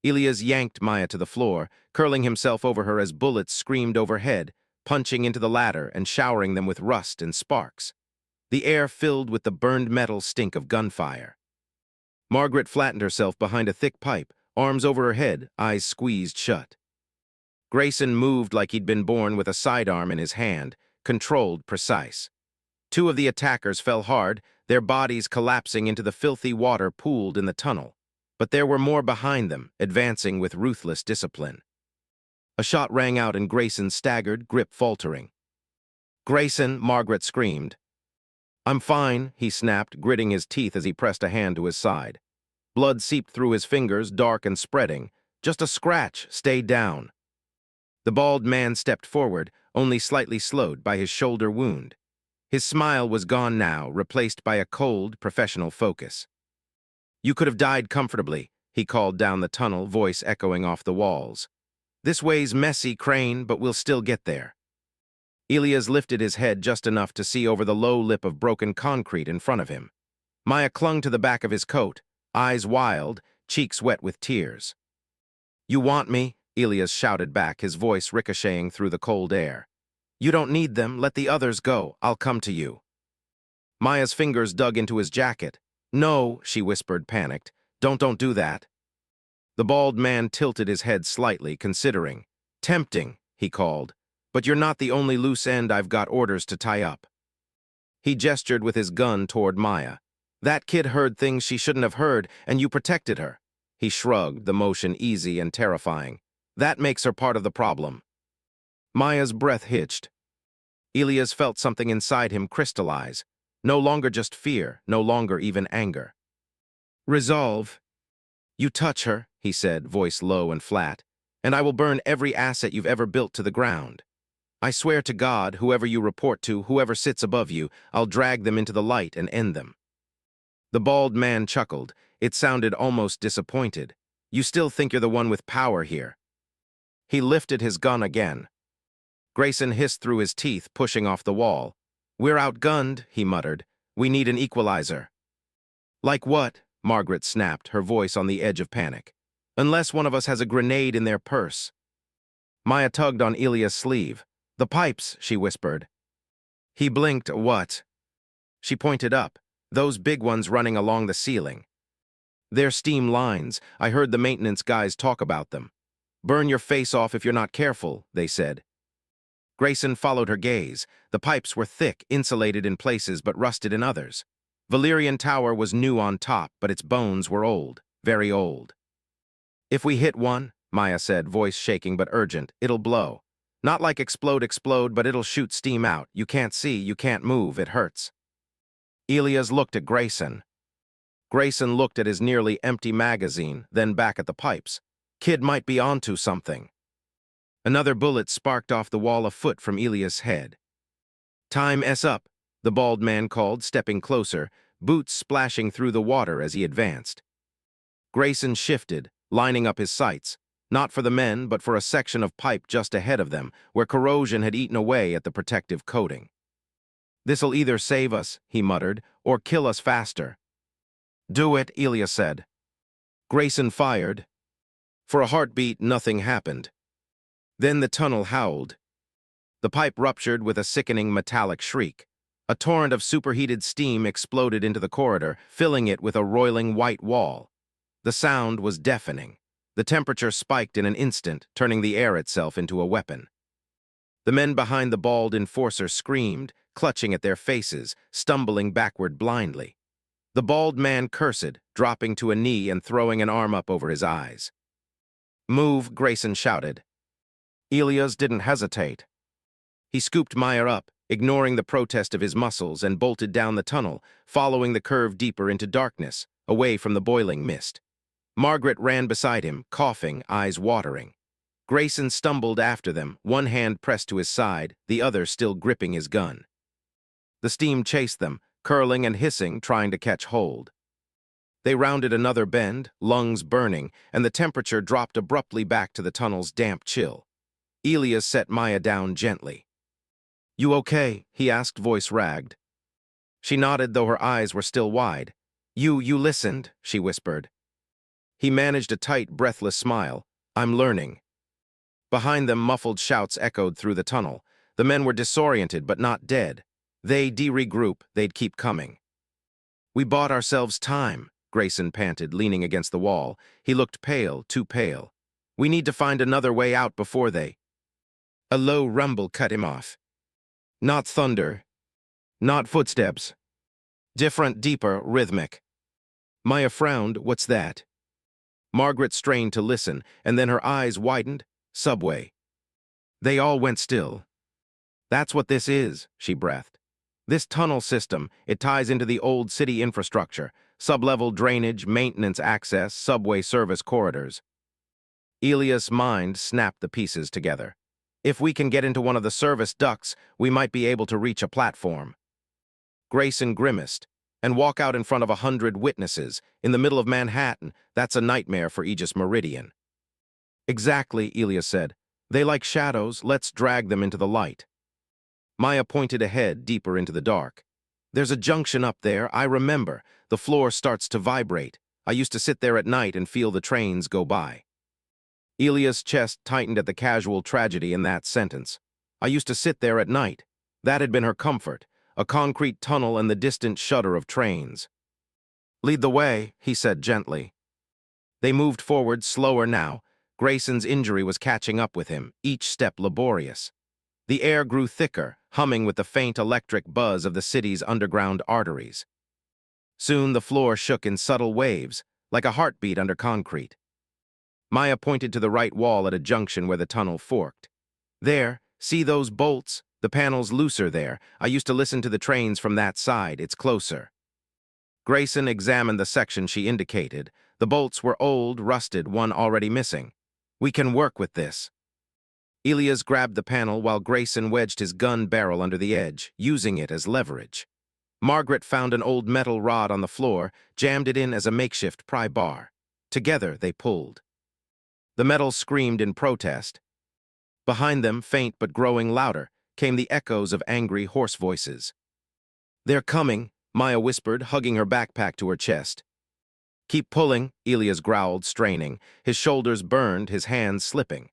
Elias yanked Maya to the floor, curling himself over her as bullets screamed overhead, punching into the ladder and showering them with rust and sparks. The air filled with the burned metal stink of gunfire. Margaret flattened herself behind a thick pipe, arms over her head, eyes squeezed shut. Grayson moved like he'd been born with a sidearm in his hand, controlled, precise. Two of the attackers fell hard, their bodies collapsing into the filthy water pooled in the tunnel. But there were more behind them, advancing with ruthless discipline. A shot rang out and Grayson staggered, grip faltering. "Grayson," Margaret screamed. "I'm fine," he snapped, gritting his teeth as he pressed a hand to his side. Blood seeped through his fingers, dark and spreading. "Just a scratch, stay down." The bald man stepped forward, only slightly slowed by his shoulder wound. His smile was gone now, replaced by a cold, professional focus. "You could have died comfortably," he called down the tunnel, voice echoing off the walls. "This way's messy, Crane, but we'll still get there." Elias lifted his head just enough to see over the low lip of broken concrete in front of him. Maya clung to the back of his coat, eyes wild, cheeks wet with tears. "You want me?" Elias shouted back, his voice ricocheting through the cold air. "You don't need them, let the others go, I'll come to you." Maya's fingers dug into his jacket. "No," she whispered, panicked. Don't do that." The bald man tilted his head slightly, considering. "Tempting," he called, "but you're not the only loose end I've got orders to tie up." He gestured with his gun toward Maya. "That kid heard things she shouldn't have heard, and you protected her." He shrugged, the motion easy and terrifying. "That makes her part of the problem." Maya's breath hitched. Elias felt something inside him crystallize. No longer just fear, no longer even anger. "Resolve. You touch her," he said, voice low and flat, "and I will burn every asset you've ever built to the ground. I swear to God, whoever you report to, whoever sits above you, I'll drag them into the light and end them." The bald man chuckled. It sounded almost disappointed. "You still think you're the one with power here." He lifted his gun again. Grayson hissed through his teeth, pushing off the wall. "We're outgunned," he muttered. "We need an equalizer." "Like what?" Margaret snapped, her voice on the edge of panic. "Unless one of us has a grenade in their purse." Maya tugged on Elias' sleeve. "The pipes," she whispered. He blinked. "What?" She pointed up. "Those big ones running along the ceiling. They're steam lines. I heard the maintenance guys talk about them. Burn your face off if you're not careful," they said. Grayson followed her gaze. The pipes were thick, insulated in places but rusted in others. Valerian Tower was new on top, but its bones were old, very old. "If we hit one," Maya said, voice shaking but urgent, "it'll blow. Not like explode, but it'll shoot steam out. You can't see, you can't move, it hurts." Elias looked at Grayson. Grayson looked at his nearly empty magazine, then back at the pipes. Kid might be onto something. Another bullet sparked off the wall a foot from Elias' head. "Time's up," the bald man called, stepping closer, boots splashing through the water as he advanced. Grayson shifted, lining up his sights, not for the men, but for a section of pipe just ahead of them, where corrosion had eaten away at the protective coating. "This'll either save us," he muttered, "or kill us faster." "Do it," Elias said. Grayson fired. For a heartbeat, nothing happened. Then the tunnel howled. The pipe ruptured with a sickening metallic shriek. A torrent of superheated steam exploded into the corridor, filling it with a roiling white wall. The sound was deafening. The temperature spiked in an instant, turning the air itself into a weapon. The men behind the bald enforcer screamed, clutching at their faces, stumbling backward blindly. The bald man cursed, dropping to a knee and throwing an arm up over his eyes. "Move," Grayson shouted. Elias didn't hesitate. He scooped Maya up, ignoring the protest of his muscles, and bolted down the tunnel, following the curve deeper into darkness, away from the boiling mist. Margaret ran beside him, coughing, eyes watering. Grayson stumbled after them, one hand pressed to his side, the other still gripping his gun. The steam chased them, curling and hissing, trying to catch hold. They rounded another bend, lungs burning, and the temperature dropped abruptly back to the tunnel's damp chill. Elias set Maya down gently. "You okay?" he asked, voice ragged. She nodded, though her eyes were still wide. You listened," she whispered. He managed a tight, breathless smile. "I'm learning." Behind them, muffled shouts echoed through the tunnel. The men were disoriented, but not dead. They'd regroup, they'd keep coming. "We bought ourselves time," Grayson panted, leaning against the wall. He looked pale, too pale. "We need to find another way out before they—" A low rumble cut him off. Not thunder. Not footsteps. Different, deeper, rhythmic. Maya frowned. "What's that?" Margaret strained to listen, and then her eyes widened. "Subway." They all went still. "That's what this is," she breathed. "This tunnel system, it ties into the old city infrastructure, sublevel drainage, maintenance access, subway service corridors." Elias' mind snapped the pieces together. "If we can get into one of the service ducts, we might be able to reach a platform." Grayson grimaced. "And walk out in front of 100 witnesses, in the middle of Manhattan, that's a nightmare for Aegis Meridian." "Exactly," Elias said. "They like shadows, let's drag them into the light." Maya pointed ahead, deeper into the dark. "There's a junction up there, I remember. The floor starts to vibrate. I used to sit there at night and feel the trains go by." Elias' chest tightened at the casual tragedy in that sentence. I used to sit there at night. That had been her comfort, a concrete tunnel and the distant shudder of trains. "Lead the way," he said gently. They moved forward, slower now. Grayson's injury was catching up with him, each step laborious. The air grew thicker, humming with the faint electric buzz of the city's underground arteries. Soon the floor shook in subtle waves, like a heartbeat under concrete. Maya pointed to the right wall at a junction where the tunnel forked. "There, see those bolts? The panel's looser there. I used to listen to the trains from that side. It's closer." Grayson examined the section she indicated. The bolts were old, rusted, one already missing. "We can work with this." Elias grabbed the panel while Grayson wedged his gun barrel under the edge, using it as leverage. Margaret found an old metal rod on the floor, jammed it in as a makeshift pry bar. Together they pulled. The metal screamed in protest. Behind them, faint but growing louder, came the echoes of angry horse voices. "They're coming," Maya whispered, hugging her backpack to her chest. "Keep pulling," Elias growled, straining. His shoulders burned, his hands slipping.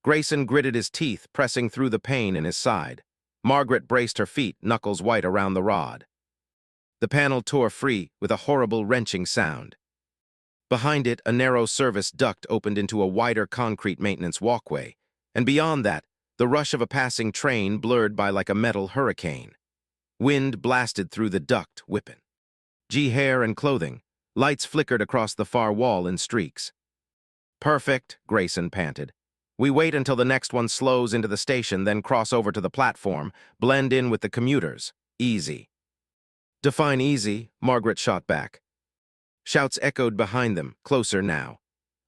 Grayson gritted his teeth, pressing through the pain in his side. Margaret braced her feet, knuckles white around the rod. The panel tore free with a horrible wrenching sound. Behind it, a narrow service duct opened into a wider concrete maintenance walkway, and beyond that, the rush of a passing train blurred by like a metal hurricane. Wind blasted through the duct, whipping hair and clothing. Lights flickered across the far wall in streaks. "Perfect," Grayson panted. "We wait until the next one slows into the station, then cross over to the platform, blend in with the commuters. Easy." "Define easy," Margaret shot back. Shouts echoed behind them, closer now.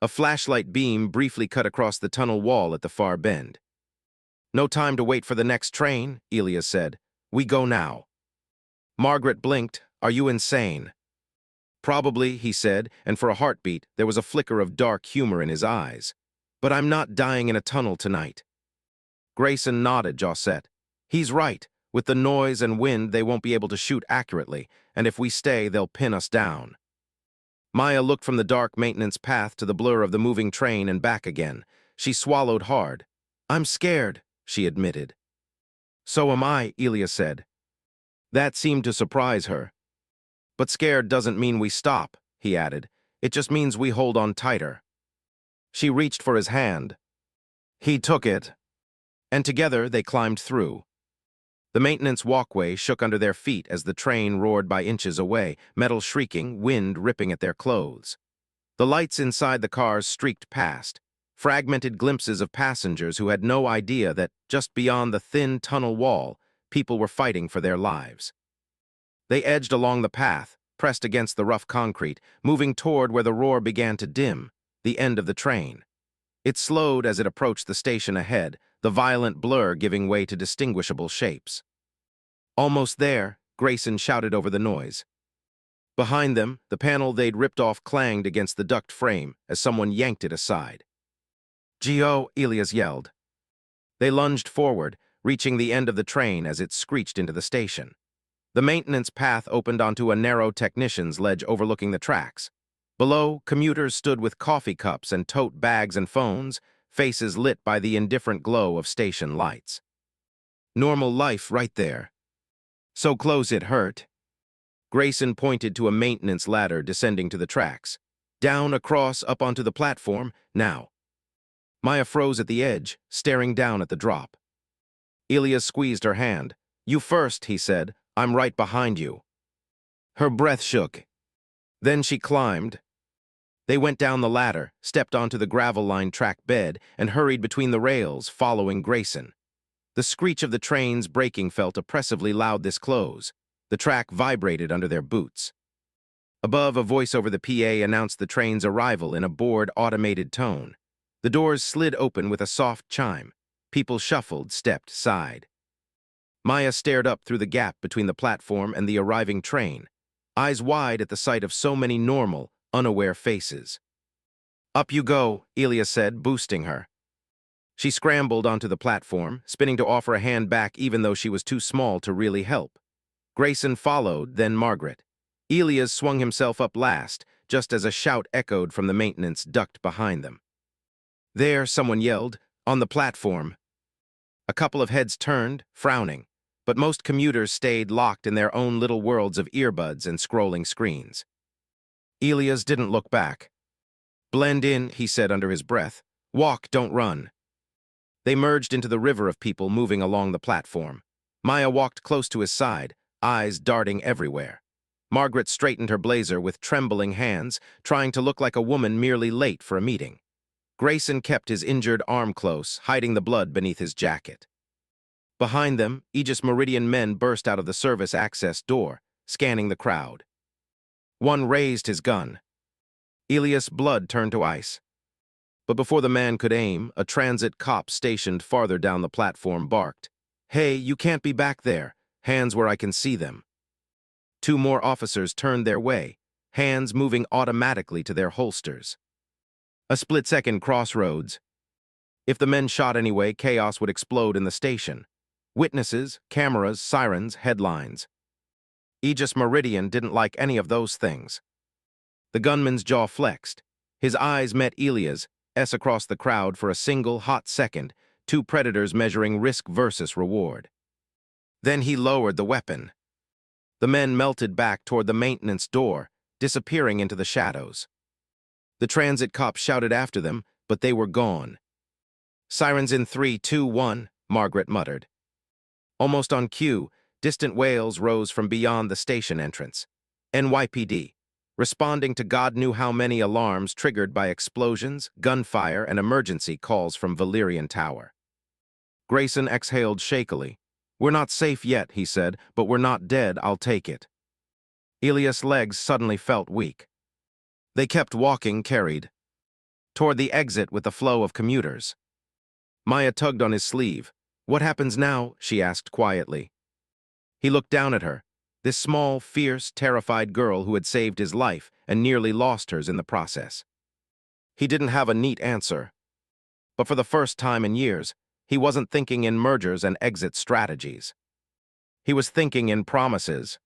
A flashlight beam briefly cut across the tunnel wall at the far bend. "No time to wait for the next train," Elias said. "We go now." Margaret blinked. "Are you insane?" "Probably," he said, and for a heartbeat, there was a flicker of dark humor in his eyes. "But I'm not dying in a tunnel tonight." Grayson nodded, jaw set. "He's right. With the noise and wind, they won't be able to shoot accurately, and if we stay, they'll pin us down." Maya looked from the dark maintenance path to the blur of the moving train and back again. She swallowed hard. "I'm scared," she admitted. "So am I," Elias said. That seemed to surprise her. "But scared doesn't mean we stop," he added. "It just means we hold on tighter." She reached for his hand. He took it, and together they climbed through. The maintenance walkway shook under their feet as the train roared by inches away, metal shrieking, wind ripping at their clothes. The lights inside the cars streaked past, fragmented glimpses of passengers who had no idea that, just beyond the thin tunnel wall, people were fighting for their lives. They edged along the path, pressed against the rough concrete, moving toward where the roar began to dim, the end of the train. It slowed as it approached the station ahead, the violent blur giving way to distinguishable shapes. "Almost there," Grayson shouted over the noise. Behind them, the panel they'd ripped off clanged against the duct frame as someone yanked it aside. "Geo!" Elias yelled. They lunged forward, reaching the end of the train as it screeched into the station. The maintenance path opened onto a narrow technician's ledge overlooking the tracks. Below, commuters stood with coffee cups and tote bags and phones, faces lit by the indifferent glow of station lights. Normal life right there. So close it hurt. Grayson pointed to a maintenance ladder descending to the tracks. Down, across, up onto the platform, now. Maya froze at the edge, staring down at the drop. Elias squeezed her hand. "You first," he said. "I'm right behind you." Her breath shook. Then she climbed. They went down the ladder, stepped onto the gravel-lined track bed, and hurried between the rails, following Grayson. The screech of the train's braking felt oppressively loud this close. The track vibrated under their boots. Above, a voice over the PA announced the train's arrival in a bored, automated tone. The doors slid open with a soft chime. People shuffled, stepped, sighed. Maya stared up through the gap between the platform and the arriving train, eyes wide at the sight of so many normal, unaware faces. "Up you go," Elias said, boosting her. She scrambled onto the platform, spinning to offer a hand back even though she was too small to really help. Grayson followed, then Margaret. Elias swung himself up last, just as a shout echoed from the maintenance duct behind them. "There," someone yelled, "on the platform." A couple of heads turned, frowning, but most commuters stayed locked in their own little worlds of earbuds and scrolling screens. Elias didn't look back. "Blend in," he said under his breath. "Walk, don't run." They merged into the river of people moving along the platform. Maya walked close to his side, eyes darting everywhere. Margaret straightened her blazer with trembling hands, trying to look like a woman merely late for a meeting. Grayson kept his injured arm close, hiding the blood beneath his jacket. Behind them, Aegis Meridian men burst out of the service access door, scanning the crowd. One raised his gun. Elias' blood turned to ice. But before the man could aim, a transit cop stationed farther down the platform barked, "Hey, you can't be back there. Hands where I can see them." Two more officers turned their way, hands moving automatically to their holsters. A split-second crossroads. If the men shot anyway, chaos would explode in the station. Witnesses, cameras, sirens, headlines. Aegis Meridian didn't like any of those things. The gunman's jaw flexed. His eyes met Elias' across the crowd for a single hot second, two predators measuring risk versus reward. Then he lowered the weapon. The men melted back toward the maintenance door, disappearing into the shadows. The transit cop shouted after them, but they were gone. "Sirens in 3, 2, 1, Margaret muttered. Almost on cue, distant wails rose from beyond the station entrance. NYPD, responding to God knew how many alarms triggered by explosions, gunfire, and emergency calls from Valerian Tower. Grayson exhaled shakily. "We're not safe yet," he said, "but we're not dead, I'll take it." Elias' legs suddenly felt weak. They kept walking, carried toward the exit with the flow of commuters. Maya tugged on his sleeve. "What happens now?" she asked quietly. He looked down at her, this small, fierce, terrified girl who had saved his life and nearly lost hers in the process. He didn't have a neat answer. But for the first time in years, he wasn't thinking in mergers and exit strategies. He was thinking in promises.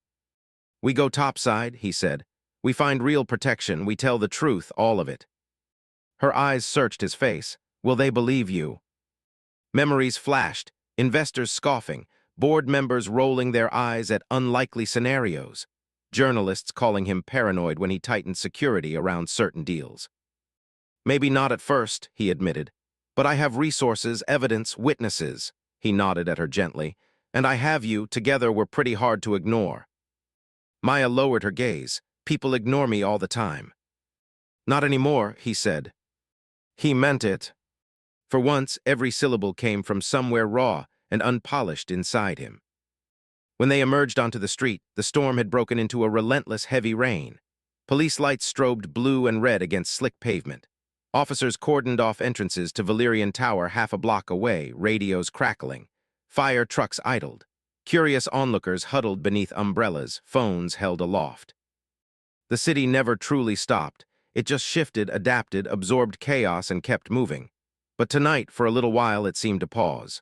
"We go topside," he said. "We find real protection, we tell the truth, all of it." Her eyes searched his face. "Will they believe you?" Memories flashed, investors scoffing, board members rolling their eyes at unlikely scenarios, journalists calling him paranoid when he tightened security around certain deals. "Maybe not at first," he admitted, "but I have resources, evidence, witnesses." He nodded at her gently. "And I have you, together we're pretty hard to ignore." Maya lowered her gaze. "People ignore me all the time." "Not anymore," he said. He meant it. For once, every syllable came from somewhere raw and unpolished inside him. When they emerged onto the street, the storm had broken into a relentless heavy rain. Police lights strobed blue and red against slick pavement. Officers cordoned off entrances to Valerian Tower half a block away, radios crackling. Fire trucks idled. Curious onlookers huddled beneath umbrellas, phones held aloft. The city never truly stopped. It just shifted, adapted, absorbed chaos, and kept moving. But tonight, for a little while, it seemed to pause.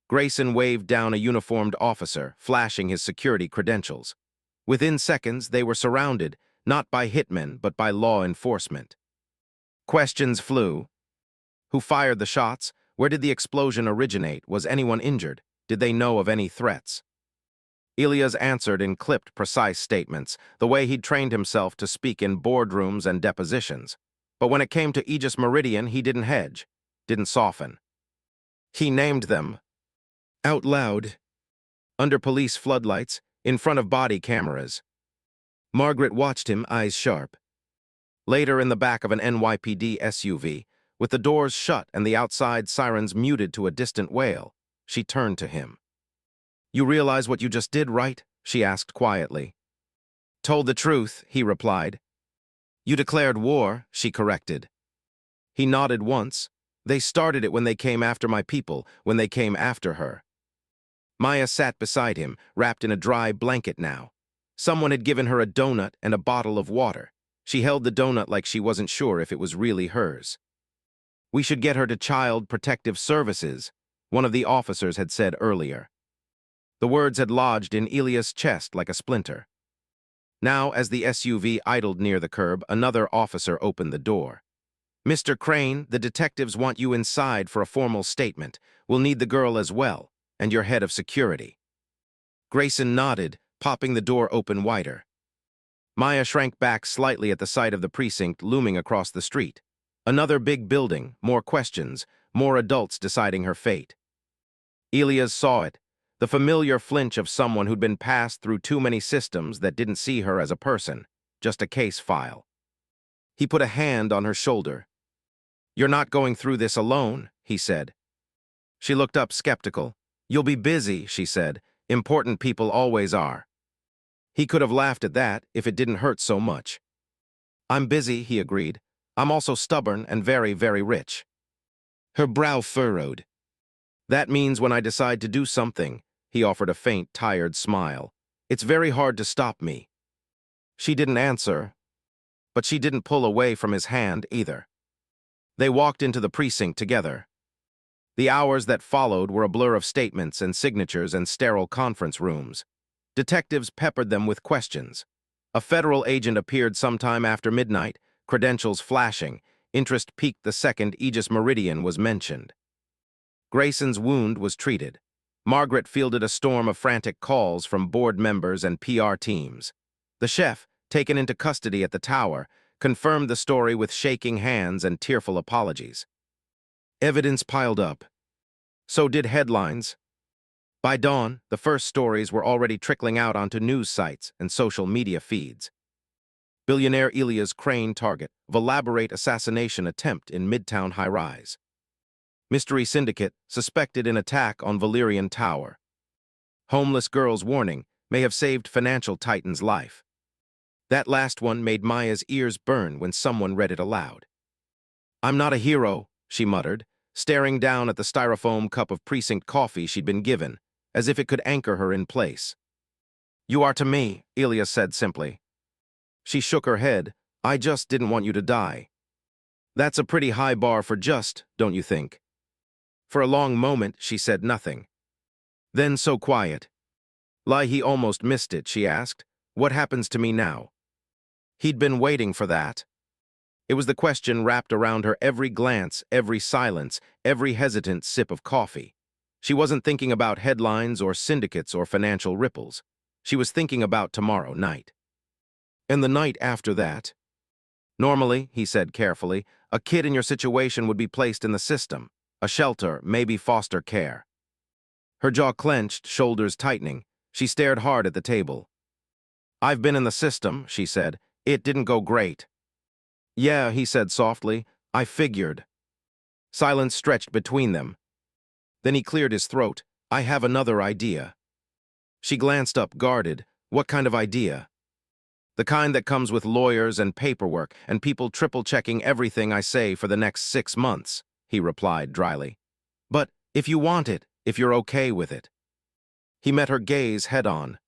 Grayson waved down a uniformed officer, flashing his security credentials. Within seconds, they were surrounded, not by hitmen, but by law enforcement. Questions flew. Who fired the shots? Where did the explosion originate? Was anyone injured? Did they know of any threats? Elias answered in clipped, precise statements, the way he'd trained himself to speak in boardrooms and depositions. But when it came to Aegis Meridian, he didn't hedge, didn't soften. He named them. Out loud. Under police floodlights, in front of body cameras. Margaret watched him, eyes sharp. Later, in the back of an NYPD SUV, with the doors shut and the outside sirens muted to a distant wail, she turned to him. "You realize what you just did, right?" she asked quietly. "Told the truth," he replied. "You declared war," she corrected. He nodded once. "They started it when they came after my people, when they came after her." Maya sat beside him, wrapped in a dry blanket now. Someone had given her a donut and a bottle of water. She held the donut like she wasn't sure if it was really hers. "We should get her to Child Protective Services," one of the officers had said earlier. The words had lodged in Elias' chest like a splinter. Now, as the SUV idled near the curb, another officer opened the door. "Mr. Crane, the detectives want you inside for a formal statement. We'll need the girl as well, and your head of security." Grayson nodded, popping the door open wider. Maya shrank back slightly at the sight of the precinct looming across the street. Another big building, more questions, more adults deciding her fate. Elias saw it, the familiar flinch of someone who'd been passed through too many systems that didn't see her as a person, just a case file. He put a hand on her shoulder. "You're not going through this alone," he said. She looked up skeptical. "You'll be busy," she said. "Important people always are." He could have laughed at that if it didn't hurt so much. "I'm busy," he agreed. "I'm also stubborn and very, very rich." Her brow furrowed. "That means when I decide to do something," he offered a faint, tired smile, "it's very hard to stop me." She didn't answer, but she didn't pull away from his hand either. They walked into the precinct together. The hours that followed were a blur of statements and signatures and sterile conference rooms. Detectives peppered them with questions. A federal agent appeared sometime after midnight, credentials flashing. Interest peaked the second Aegis Meridian was mentioned. Grayson's wound was treated. Margaret fielded a storm of frantic calls from board members and PR teams. The chef, taken into custody at the tower, confirmed the story with shaking hands and tearful apologies. Evidence piled up. So did headlines. By dawn, the first stories were already trickling out onto news sites and social media feeds. Billionaire Elias Crane target of elaborate assassination attempt in Midtown high-rise. Mystery syndicate suspected in attack on Valerian Tower. Homeless girl's warning may have saved financial titan's life. That last one made Maya's ears burn when someone read it aloud. "I'm not a hero," she muttered, staring down at the styrofoam cup of precinct coffee she'd been given, as if it could anchor her in place. "You are to me," Elias said simply. She shook her head. "I just didn't want you to die." "That's a pretty high bar for just, don't you think?" For a long moment, she said nothing. Then so quiet. He almost missed it, she asked. "What happens to me now?" He'd been waiting for that. It was the question wrapped around her every glance, every silence, every hesitant sip of coffee. She wasn't thinking about headlines or syndicates or financial ripples. She was thinking about tomorrow night. And the night after that. "Normally," he said carefully, "a kid in your situation would be placed in the system. A shelter, maybe foster care." Her jaw clenched, shoulders tightening. She stared hard at the table. "I've been in the system," she said. "It didn't go great." "Yeah," he said softly. "I figured." Silence stretched between them. Then he cleared his throat. "I have another idea." She glanced up, guarded. "What kind of idea?" "The kind that comes with lawyers and paperwork and people triple-checking everything I say for the next 6 months, he replied dryly. "But if you want it, if you're okay with it." He met her gaze head-on.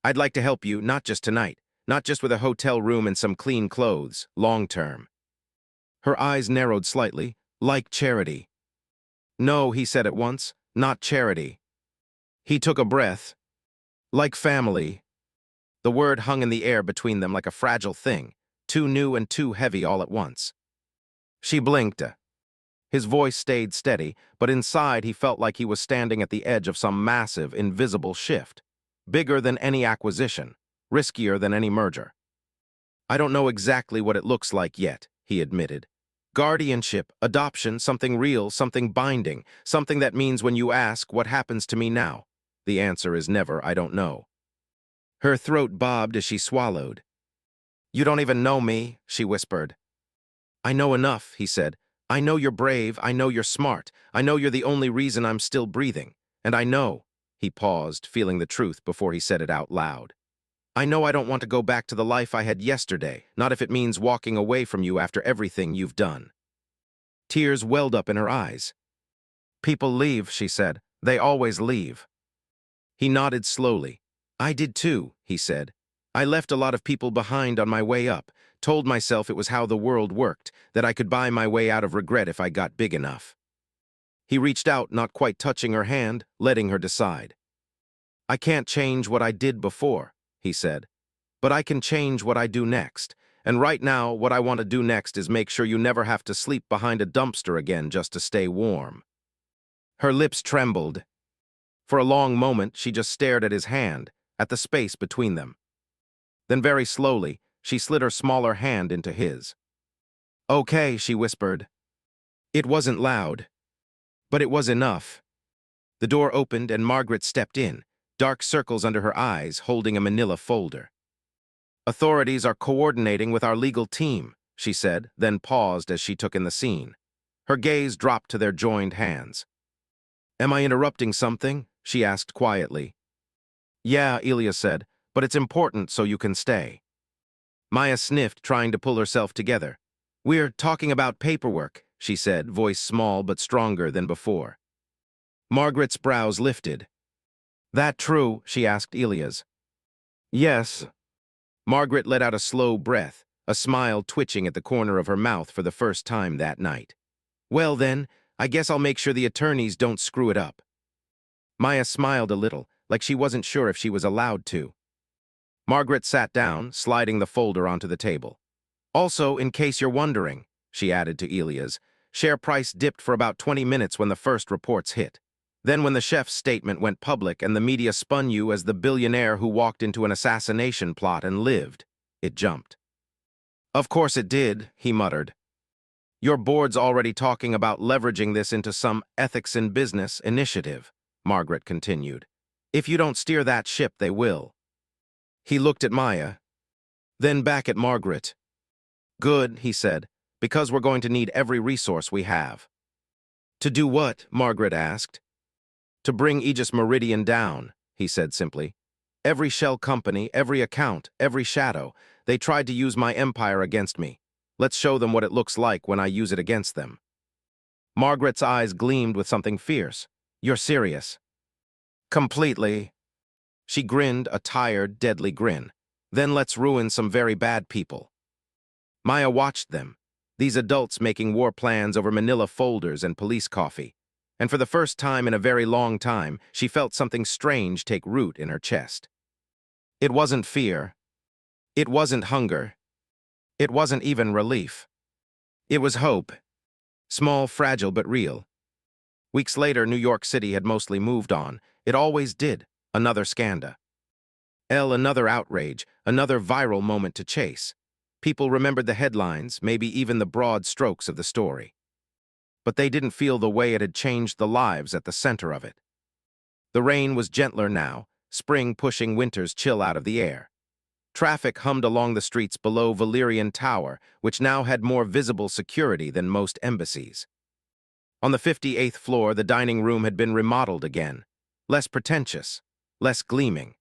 "I'd like to help you, not just tonight, not just with a hotel room and some clean clothes, long-term. Her eyes narrowed slightly, like charity. No, he said at once, not charity. He took a breath. Like family. The word hung in the air between them like a fragile thing, too new and too heavy all at once. She blinked. His voice stayed steady, but inside he felt like he was standing at the edge of some massive, invisible shift. Bigger than any acquisition, riskier than any merger. I don't know exactly what it looks like yet, he admitted. Guardianship, adoption, something real, something binding, something that means when you ask, what happens to me now? The answer is never, I don't know. Her throat bobbed as she swallowed. You don't even know me, she whispered. I know enough, he said. I know you're brave, I know you're smart, I know you're the only reason I'm still breathing. And I know, he paused, feeling the truth before he said it out loud. I know I don't want to go back to the life I had yesterday, not if it means walking away from you after everything you've done. Tears welled up in her eyes. People leave, she said. They always leave. He nodded slowly. I did too, he said. I left a lot of people behind on my way up, told myself it was how the world worked, that I could buy my way out of regret if I got big enough. He reached out, not quite touching her hand, letting her decide. I can't change what I did before, he said, but I can change what I do next. And right now, what I want to do next is make sure you never have to sleep behind a dumpster again just to stay warm. Her lips trembled. For a long moment, she just stared at his hand, at the space between them. Then very slowly, she slid her smaller hand into his. Okay, she whispered. It wasn't loud, but it was enough. The door opened and Margaret stepped in, dark circles under her eyes, holding a manila folder. Authorities are coordinating with our legal team, she said, then paused as she took in the scene. Her gaze dropped to their joined hands. Am I interrupting something? She asked quietly. Yeah, Elia said, but it's important so you can stay. Maya sniffed, trying to pull herself together. We're talking about paperwork, she said, voice small but stronger than before. Margaret's brows lifted. That true? She asked Elia's. Yes. Margaret let out a slow breath, a smile twitching at the corner of her mouth for the first time that night. Well then, I guess I'll make sure the attorneys don't screw it up. Maya smiled a little, like she wasn't sure if she was allowed to. Margaret sat down, sliding the folder onto the table. Also, in case you're wondering, she added to Elia's, share price dipped for about 20 minutes when the first reports hit. Then when the chef's statement went public and the media spun you as the billionaire who walked into an assassination plot and lived, it jumped. Of course it did, he muttered. Your board's already talking about leveraging this into some ethics in business initiative, Margaret continued. If you don't steer that ship, they will. He looked at Maya, then back at Margaret. Good, he said, because we're going to need every resource we have. To do what? Margaret asked. To bring Aegis Meridian down, he said simply. Every shell company, every account, every shadow, they tried to use my empire against me. Let's show them what it looks like when I use it against them. Margaret's eyes gleamed with something fierce. You're serious? Completely. She grinned, a tired, deadly grin. Then let's ruin some very bad people. Maya watched them, these adults making war plans over manila folders and police coffee. And for the first time in a very long time, she felt something strange take root in her chest. It wasn't fear. It wasn't hunger. It wasn't even relief. It was hope. Small, fragile, but real. Weeks later, New York City had mostly moved on. It always did. Another scandal. Another outrage, another viral moment to chase. People remembered the headlines, maybe even the broad strokes of the story. But they didn't feel the way it had changed the lives at the center of it. The rain was gentler now, spring pushing winter's chill out of the air. Traffic hummed along the streets below Valerian Tower, which now had more visible security than most embassies. On the 58th floor, the dining room had been remodeled again, less pretentious, less gleaming.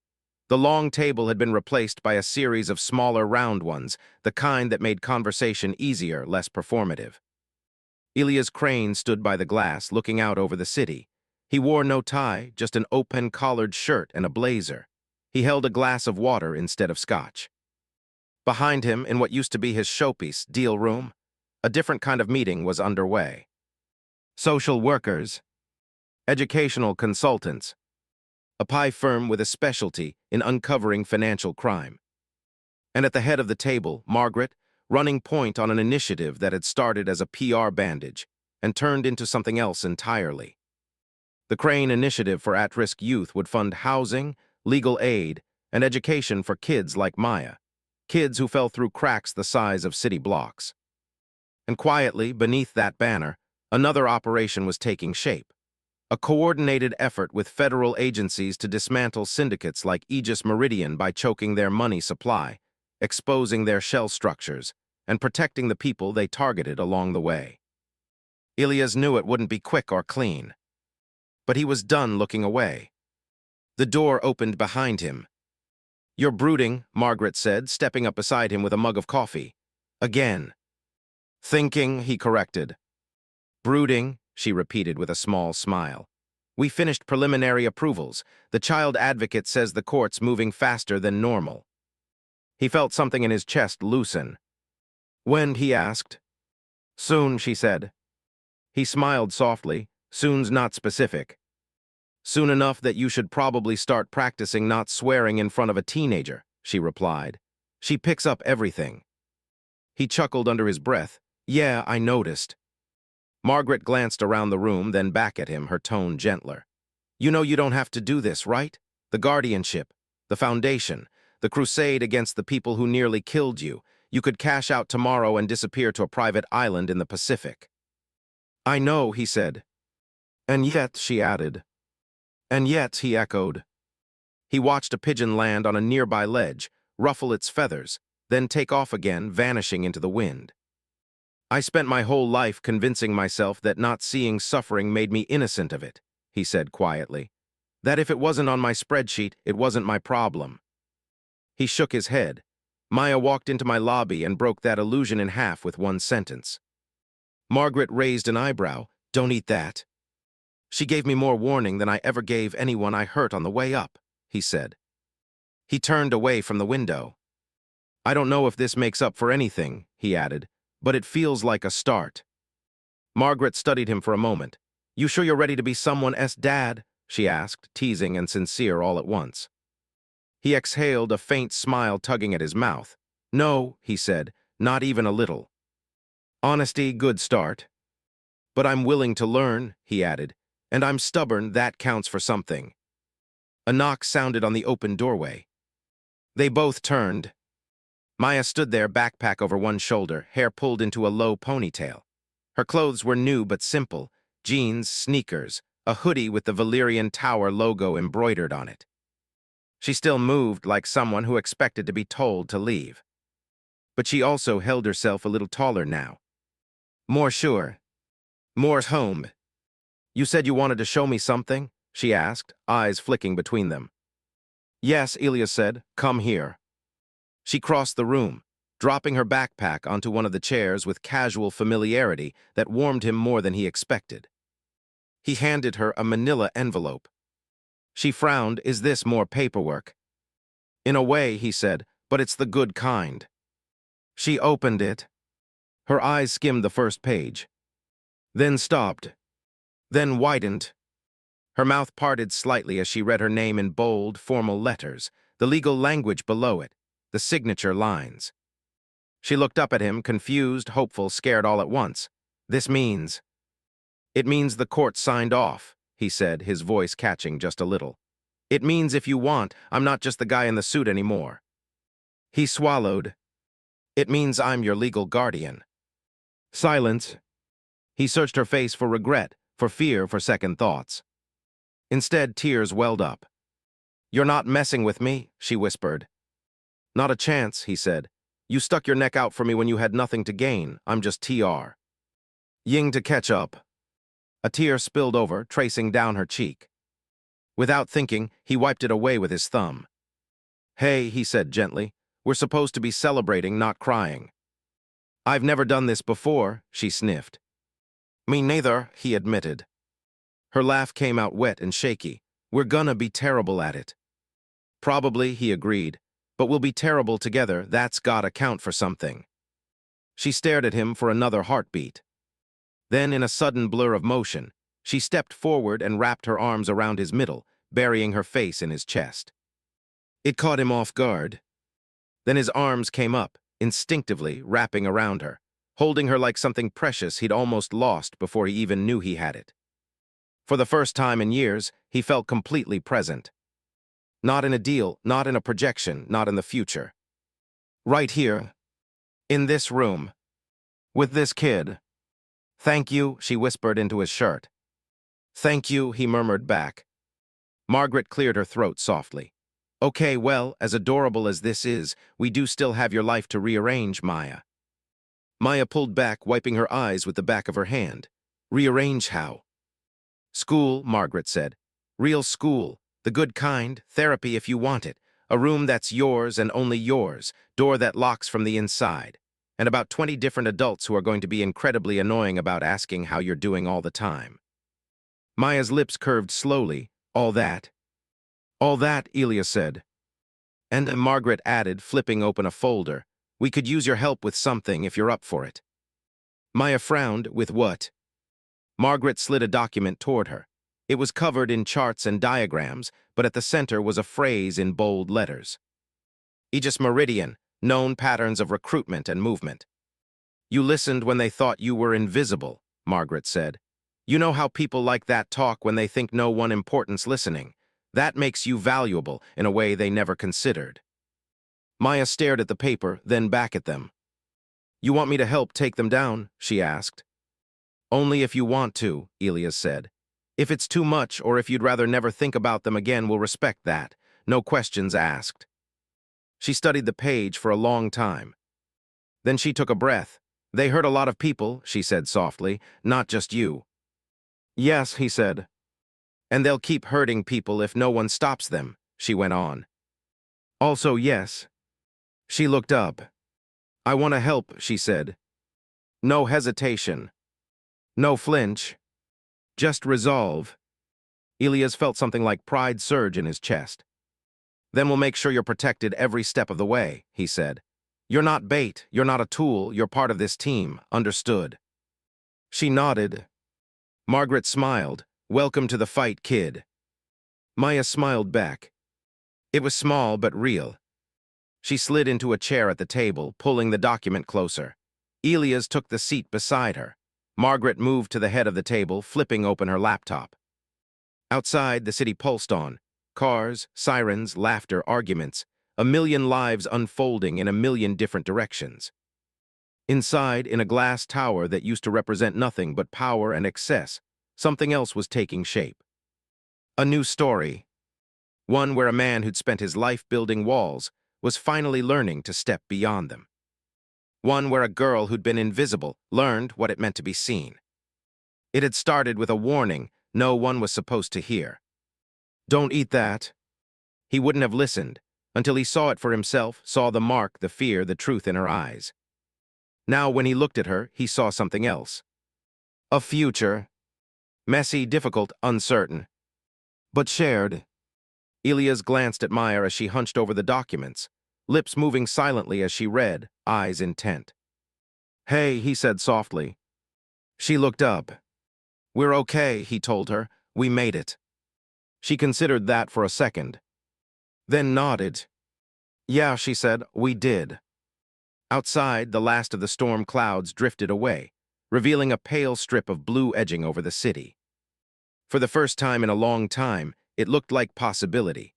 The long table had been replaced by a series of smaller round ones, the kind that made conversation easier, less performative. Elias Crane stood by the glass, looking out over the city. He wore no tie, just an open-collared shirt and a blazer. He held a glass of water instead of scotch. Behind him, in what used to be his showpiece deal room, a different kind of meeting was underway. Social workers, educational consultants, a PI firm with a specialty in uncovering financial crime. And at the head of the table, Margaret, running point on an initiative that had started as a PR bandage and turned into something else entirely. The Crane Initiative for At-Risk Youth would fund housing, legal aid, and education for kids like Maya, kids who fell through cracks the size of city blocks. And quietly, beneath that banner, another operation was taking shape. A coordinated effort with federal agencies to dismantle syndicates like Aegis Meridian by choking their money supply, exposing their shell structures, and protecting the people they targeted along the way. Ilias knew it wouldn't be quick or clean. But he was done looking away. The door opened behind him. "You're brooding," Margaret said, stepping up beside him with a mug of coffee. "Again." "Thinking," he corrected. "Brooding," she repeated with a small smile. "We finished preliminary approvals. The child advocate says the court's moving faster than normal." He felt something in his chest loosen. "When?" he asked. "Soon," she said. He smiled softly. "Soon's not specific." "Soon enough that you should probably start practicing not swearing in front of a teenager," she replied. "She picks up everything." He chuckled under his breath. "Yeah, I noticed." Margaret glanced around the room, then back at him, her tone gentler. "You know you don't have to do this, right? The guardianship, the foundation, the crusade against the people who nearly killed you. You could cash out tomorrow and disappear to a private island in the Pacific." "I know," he said. "And yet," she added. "And yet," he echoed. He watched a pigeon land on a nearby ledge, ruffle its feathers, then take off again, vanishing into the wind. "I spent my whole life convincing myself that not seeing suffering made me innocent of it," he said quietly. "That if it wasn't on my spreadsheet, it wasn't my problem." He shook his head. "Maya walked into my lobby and broke that illusion in half with one sentence." Margaret raised an eyebrow. "Don't eat that." "She gave me more warning than I ever gave anyone I hurt on the way up," he said. He turned away from the window. "I don't know if this makes up for anything," he added, "but it feels like a start." Margaret studied him for a moment. "You sure you're ready to be someone's dad?" she asked, teasing and sincere all at once. He exhaled, a faint smile tugging at his mouth. "No," he said, "not even a little." "Honesty, good start." "But I'm willing to learn," he added, "and I'm stubborn, that counts for something." A knock sounded on the open doorway. They both turned. Maya stood there, backpack over one shoulder, hair pulled into a low ponytail. Her clothes were new but simple: jeans, sneakers, a hoodie with the Valerian Tower logo embroidered on it. She still moved like someone who expected to be told to leave. But she also held herself a little taller now. More sure. More home. "You said you wanted to show me something?" she asked, eyes flicking between them. "Yes," Ilias said. "Come here." She crossed the room, dropping her backpack onto one of the chairs with casual familiarity that warmed him more than he expected. He handed her a manila envelope. She frowned. "Is this more paperwork?" "In a way," he said, "but it's the good kind." She opened it. Her eyes skimmed the first page, then stopped, then widened. Her mouth parted slightly as she read her name in bold, formal letters, the legal language below it, the signature lines. She looked up at him, confused, hopeful, scared all at once. "This means—" "It means the court signed off," he said, his voice catching just a little. "It means if you want, I'm not just the guy in the suit anymore." He swallowed. "It means I'm your legal guardian." Silence. He searched her face for regret, for fear, for second thoughts. Instead, tears welled up. "You're not messing with me," she whispered. "Not a chance," he said. "You stuck your neck out for me when you had nothing to gain. I'm just TR. Ying to catch up." A tear spilled over, tracing down her cheek. Without thinking, he wiped it away with his thumb. "Hey," he said gently, "we're supposed to be celebrating, not crying." "I've never done this before," she sniffed. "Me neither," he admitted. Her laugh came out wet and shaky. "We're gonna be terrible at it." "Probably," he agreed. But we'll be terrible together, that's gotta count for something. She stared at him for another heartbeat. Then, in a sudden blur of motion, she stepped forward and wrapped her arms around his middle, burying her face in his chest. It caught him off guard. Then his arms came up, instinctively wrapping around her, holding her like something precious he'd almost lost before he even knew he had it. For the first time in years, he felt completely present. Not in a deal, not in a projection, not in the future. Right here, in this room, with this kid. Thank you, she whispered into his shirt. Thank you, he murmured back. Margaret cleared her throat softly. Okay, well, as adorable as this is, we do still have your life to rearrange, Maya. Maya pulled back, wiping her eyes with the back of her hand. Rearrange how? School, Margaret said. Real school. The good kind, therapy if you want it. A room that's yours and only yours, door that locks from the inside. And about 20 different adults who are going to be incredibly annoying about asking how you're doing all the time. Maya's lips curved slowly. All that? All that, Elia said. And Margaret added, flipping open a folder. We could use your help with something if you're up for it. Maya frowned. With what? Margaret slid a document toward her. It was covered in charts and diagrams, but at the center was a phrase in bold letters. Aegis Meridian, known patterns of recruitment and movement. You listened when they thought you were invisible, Margaret said. You know how people like that talk when they think no one important's listening. That makes you valuable in a way they never considered. Maya stared at the paper, then back at them. You want me to help take them down? She asked. Only if you want to, Elias said. If it's too much or if you'd rather never think about them again, we'll respect that. No questions asked. She studied the page for a long time. Then she took a breath. They hurt a lot of people, she said softly, not just you. Yes, he said. And they'll keep hurting people if no one stops them, she went on. Also, yes. She looked up. I want to help, she said. No hesitation. No flinch. Just resolve. Elias felt something like pride surge in his chest. Then we'll make sure you're protected every step of the way, he said. You're not bait, you're not a tool, you're part of this team, understood? She nodded. Margaret smiled. Welcome to the fight, kid. Maya smiled back. It was small but real. She slid into a chair at the table, pulling the document closer. Elias took the seat beside her. Margaret moved to the head of the table, flipping open her laptop. Outside, the city pulsed on. Cars, sirens, laughter, arguments. A million lives unfolding in a million different directions. Inside, in a glass tower that used to represent nothing but power and excess, something else was taking shape. A new story. One where a man who'd spent his life building walls was finally learning to step beyond them. One where a girl who'd been invisible learned what it meant to be seen. It had started with a warning no one was supposed to hear. Don't eat that. He wouldn't have listened until he saw it for himself, saw the mark, the fear, the truth in her eyes. Now, when he looked at her, he saw something else. A future. Messy, difficult, uncertain. But shared. Elias glanced at Maya as she hunched over the documents, lips moving silently as she read, eyes intent. Hey, he said softly. She looked up. We're okay, he told her. We made it. She considered that for a second, then nodded. Yeah, she said, we did. Outside, the last of the storm clouds drifted away, revealing a pale strip of blue edging over the city. For the first time in a long time, it looked like possibility.